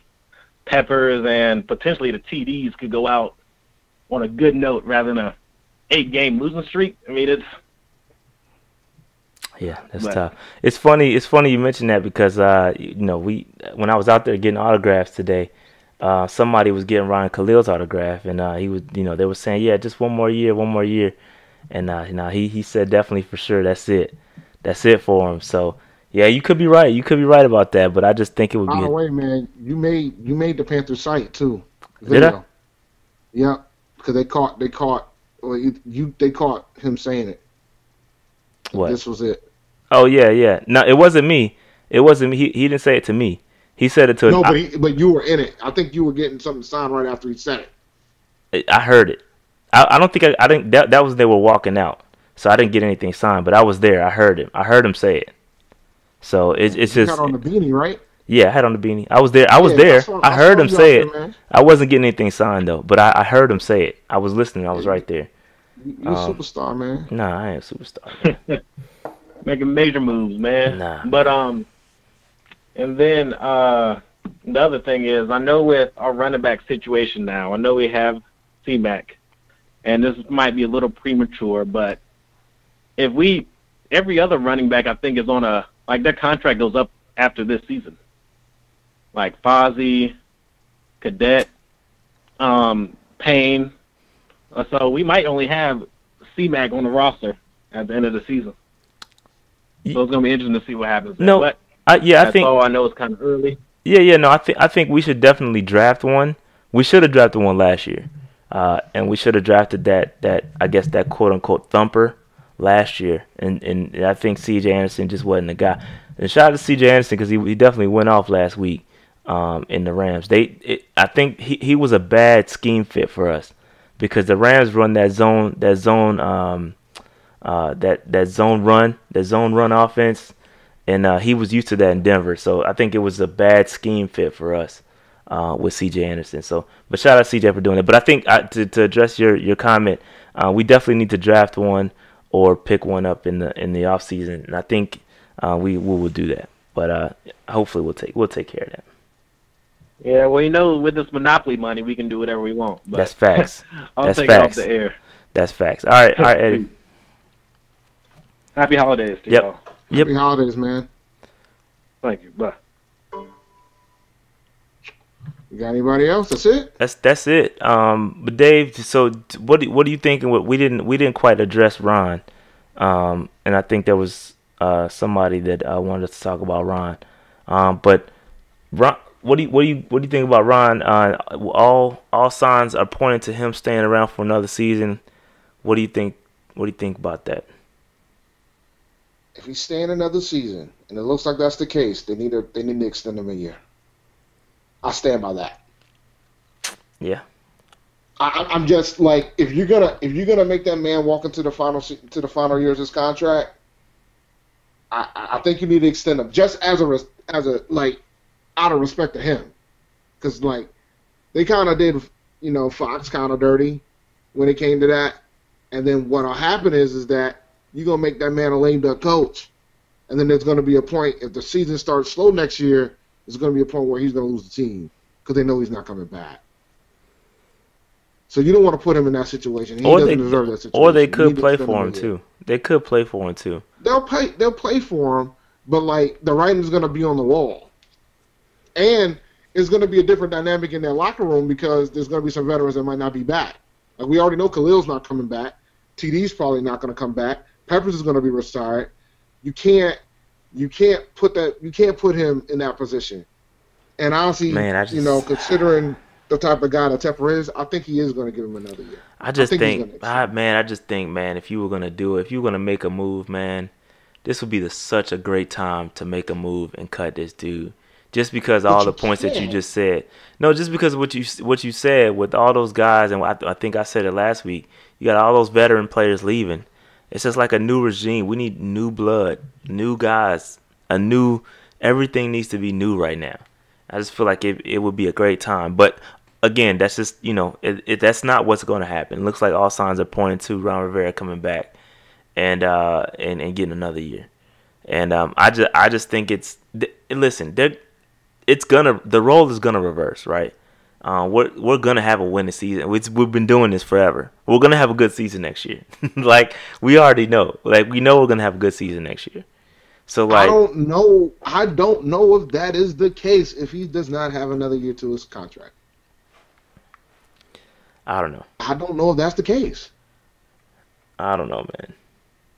Peppers and potentially the TDs could go out on a good note rather than a 8-game losing streak. I mean, that's tough. It's funny you mentioned that because you know, when I was out there getting autographs today, somebody was getting Ryan Khalil's autograph, and he was, you know, they were saying, yeah, just one more year, and you know, he said definitely for sure that's it for him. So yeah, you could be right about that, but I just think it would be. By the way, man, you made the Panthers site too. Did I? Yeah, because they caught him saying it. What? This was it. Oh yeah. No, it wasn't me. He didn't say it to me. He said it to. No, but you were in it. I think you were getting something signed right after he said it. I heard it. I don't think I didn't. That was they were walking out, so I didn't get anything signed. But I was there. I heard him. I heard him say it. So it's just. You had on the beanie, right? Yeah, I had on the beanie. I was there. I heard him say it. Man. I wasn't getting anything signed though, but I heard him say it. I was listening. I was right there. You're a superstar, man. Nah, I ain't a superstar. Making major moves, man. Nah. But and then the other thing is, I know with our running back situation now, I know we have C-Mac, and this might be a little premature, but if every other running back I think is on their contract goes up after this season. Like Fozzie, Cadet, Payne. So we might only have C-Mac on the roster at the end of the season. So it's going to be interesting to see what happens. No, but I think. all I know it's kind of early. Yeah. No, I think we should definitely draft one. We should have drafted one last year, and we should have drafted that I guess that quote unquote thumper last year, and I think C.J. Anderson just wasn't the guy. And shout out to C.J. Anderson because he definitely went off last week in the Rams. I think he was a bad scheme fit for us because the Rams run that zone run offense, and he was used to that in Denver. So I think it was a bad scheme fit for us with C.J. Anderson. So, but shout out C.J. for doing it. But I think to address your comment, we definitely need to draft one or pick one up in the offseason, and I think we will do that. But hopefully we'll take care of that. Yeah, well, with this Monopoly money, we can do whatever we want. But that's facts. I'll take it off the air. That's facts. All right, Eddie. Happy holidays to y'all. Happy holidays, man. Thank you. Bye. You got anybody else? That's it. That's it. But Dave, so what are you thinking? We didn't quite address Ron, and I think there was somebody that wanted us to talk about Ron. But Ron, what do you think about Ron? All signs are pointing to him staying around for another season. What do you think? What do you think about that? If he's staying another season, and it looks like that's the case, they need to extend him a year. I stand by that. Yeah. I'm just like, if you're gonna make that man walk into the final years of his contract, I think you need to extend him just as a like out of respect to him, because like they kind of did Fox kind of dirty when it came to that, and then what'll happen is that you're gonna make that man a lame duck coach, and then there's gonna be a point if the season starts slow next year. There's going to be a point where he's going to lose the team because they know he's not coming back. So you don't want to put him in that situation. He doesn't deserve that situation. Or they could play for him too. They could play for him too. They'll play for him, but like the writing's going to be on the wall, and it's going to be a different dynamic in their locker room because there's going to be some veterans that might not be back. Like we already know Khalil's not coming back. TD's probably not going to come back. Peppers is going to be retired. You can't put him in that position. And honestly, considering the type of guy that Tepper is, I think he is going to give him another year. I just think, if you were going to do it, if you were going to make a move, man, this would be such a great time to make a move and cut this dude. Just because all the points that you just said. No, just because of what you said with all those guys, and I think I said it last week, you got all those veteran players leaving. It's just like a new regime. We need new blood, new guys, everything needs to be new right now. I just feel like it would be a great time. But again, that's just, that's not what's going to happen. It looks like all signs are pointing to Ron Rivera coming back and getting another year. And I just think the role is gonna reverse, right? We're gonna have a winning season. We've been doing this forever. We're gonna have a good season next year. Like we already know. Like we know we're gonna have a good season next year. So like I don't know if that is the case if he does not have another year to his contract. I don't know. I don't know if that's the case. I don't know, man.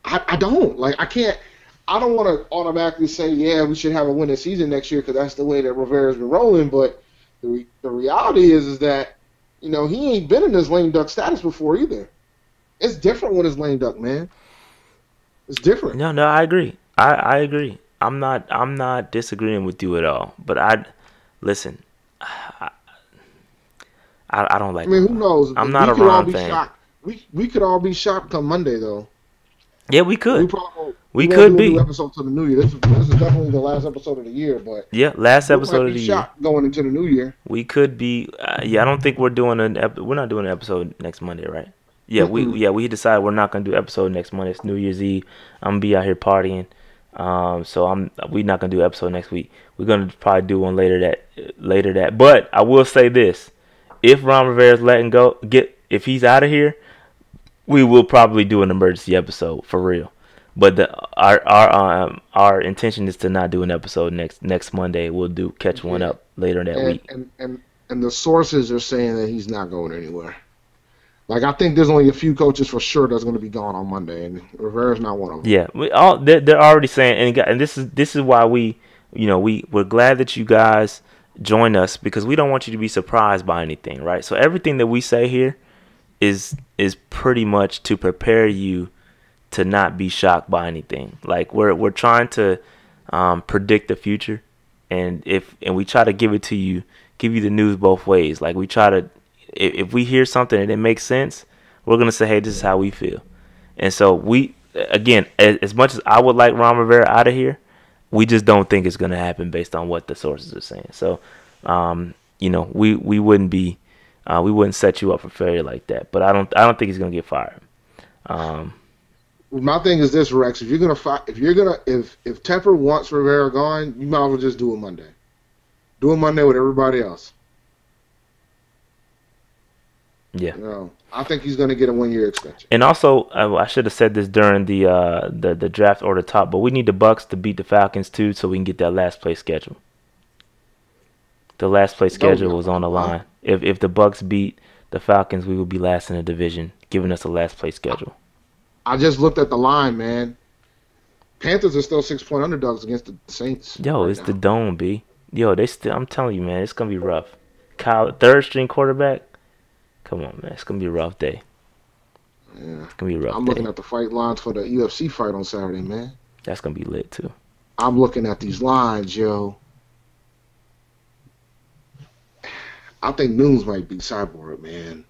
I don't. Like I can't. I don't want to automatically say, yeah, we should have a winning season next year because that's the way that Rivera's been rolling. But the reality is that, he ain't been in this lame duck status before either. It's different when it's lame duck, man. It's different. No, I agree. I agree. I'm not disagreeing with you at all. But listen. I don't like. I mean, who knows? I'm not a Ron fan. Shocked. We could all be shocked come Monday, though. Yeah, we could. We could could be. A new episode to the new year. This is definitely the last episode of the year, but yeah, last episode of the year. Going into the new year. We could be. I don't think we're doing we're not doing an episode next Monday, right? Yeah, we decided we're not gonna do an episode next Monday. It's New Year's Eve. I'm gonna be out here partying. So we're not gonna do an episode next week. We're gonna probably do one later that. But I will say this: if Ron Rivera's if he's out of here, we will probably do an emergency episode for real. But our intention is to not do an episode next Monday. We'll catch one up later in that week. And the sources are saying that he's not going anywhere. Like I think there's only a few coaches for sure that's going to be gone on Monday, and Rivera's not one of them. Yeah, they're already saying, and this is why we're glad that you guys join us because we don't want you to be surprised by anything, right? So everything that we say here is pretty much to prepare you to not be shocked by anything. Like we're trying to predict the future, and we try to give you the news both ways. Like we try to, if we hear something and it makes sense, we're gonna say, hey, this is how we feel. And so we, again, as much as I would like Ron Rivera out of here, we just don't think it's gonna happen based on what the sources are saying. So, we wouldn't set you up for failure like that. But I don't think he's gonna get fired. My thing is this, Rex. If Tepper wants Rivera gone, you might as well just do it Monday. Do it Monday with everybody else. Yeah. I think he's going to get a 1-year extension. And also, I should have said this during the draft or the top, but we need the Bucks to beat the Falcons too, so we can get that last place schedule. The last place schedule was on the line. If the Bucks beat the Falcons, we will be last in the division, giving us a last place schedule. I just looked at the line, man. Panthers are still 6-point underdogs against the Saints. Yo, it's the dome, B. Yo, I'm telling you, man, it's gonna be rough. Kyle, third string quarterback. Come on, man, it's gonna be a rough day. Yeah, it's gonna be a rough. I'm looking at the fight lines for the UFC fight on Saturday, man. That's gonna be lit too. I'm looking at these lines, yo. I think Nunes might beat Cyborg, man.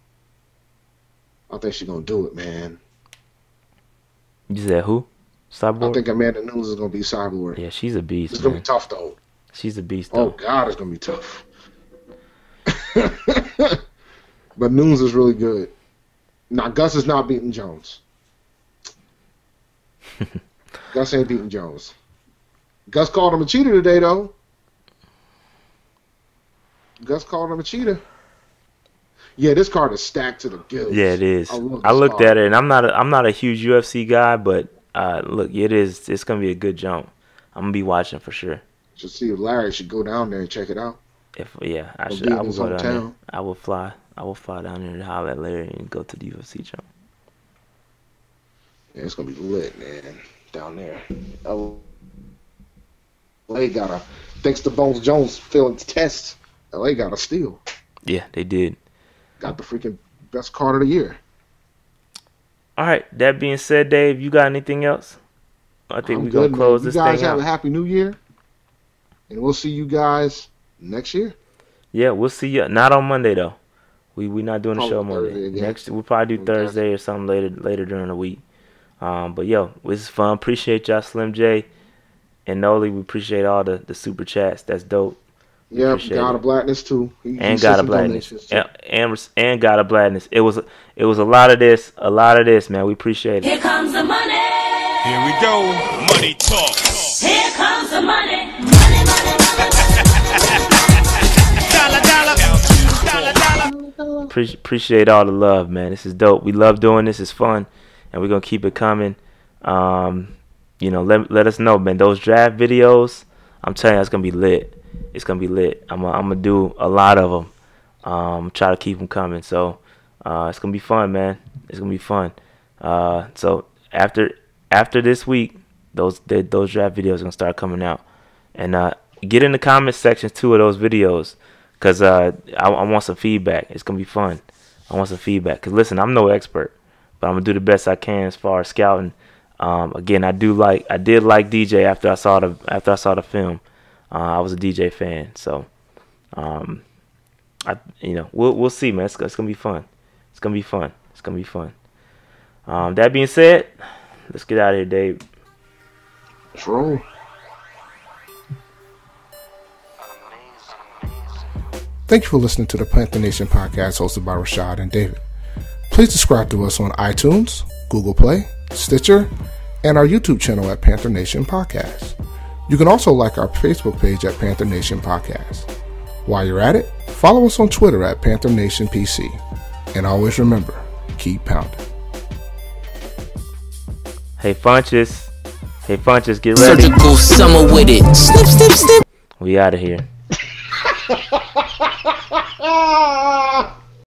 I think she's gonna do it, man. You said who? Cyborg? I think Amanda Nunes is gonna be Cyborg. Yeah, she's a beast. It's gonna be tough though. She's a beast though. Oh God, it's gonna be tough. But Nunes is really good. Now Gus is not beating Jones. Gus ain't beating Jones. Gus called him a cheater today, though. Gus called him a cheater. Yeah, this card is stacked to the gills. Yeah, it is. I looked at it, and I'm not a huge UFC guy, but look, it is. It's gonna be a good jump. I'm gonna be watching for sure. Should see if Larry should go down there and check it out. I should. I will go down there. I will fly down there and holler at Larry and go to the UFC jump. Yeah, it's gonna be lit, man, down there. LA got thanks to Bones Jones failing the test, LA got a steal. Yeah, they did. Got the freaking best card of the year. All right. That being said, Dave, you got anything else? I think we're gonna close this thing out. You guys have a happy New Year, and we'll see you guys next year. Yeah, we'll see you. Not on Monday though. We're not doing the show Monday. We'll probably do Thursday or something later during the week. But yo, this is fun. Appreciate y'all, Slim J and Noli. We appreciate all the super chats. That's dope. Yep, God of Blackness too. And God of Blackness. And God of Blackness. It was a lot of this, man. We appreciate it. Here comes the money. Here we go. Money talk. Here comes the money. Money, money, money. Dollar, dollar. Dollar, dollar. Appreciate all the love, man. This is dope. We love doing this. It's fun, and we're gonna keep it coming. Let us know, man. Those draft videos, I'm telling you, it's gonna be lit. It's gonna be lit. I'm gonna do a lot of them. Try to keep them coming. So it's gonna be fun, man. It's gonna be fun. So after this week, those draft videos are gonna start coming out, and get in the comment sections too of those videos, cause I want some feedback. It's gonna be fun. I want some feedback. Cause listen, I'm no expert, but I'm gonna do the best I can as far as scouting. Again, I did like DJ after I saw the film. I was a DJ fan, so we'll see, man. It's gonna be fun. It's gonna be fun. It's gonna be fun. That being said, let's get out of here, Dave. Let's roll. Thank you for listening to the Panther Nation podcast hosted by Rashad and David. Please subscribe to us on iTunes, Google Play, Stitcher, and our YouTube channel at Panther Nation Podcast. You can also like our Facebook page at Panther Nation Podcast. While you're at it, follow us on Twitter at Panther Nation PC. And always remember, keep pounding. Hey Funches, get ready. Surgical summer with it. Snip, snip, snip. We out of here.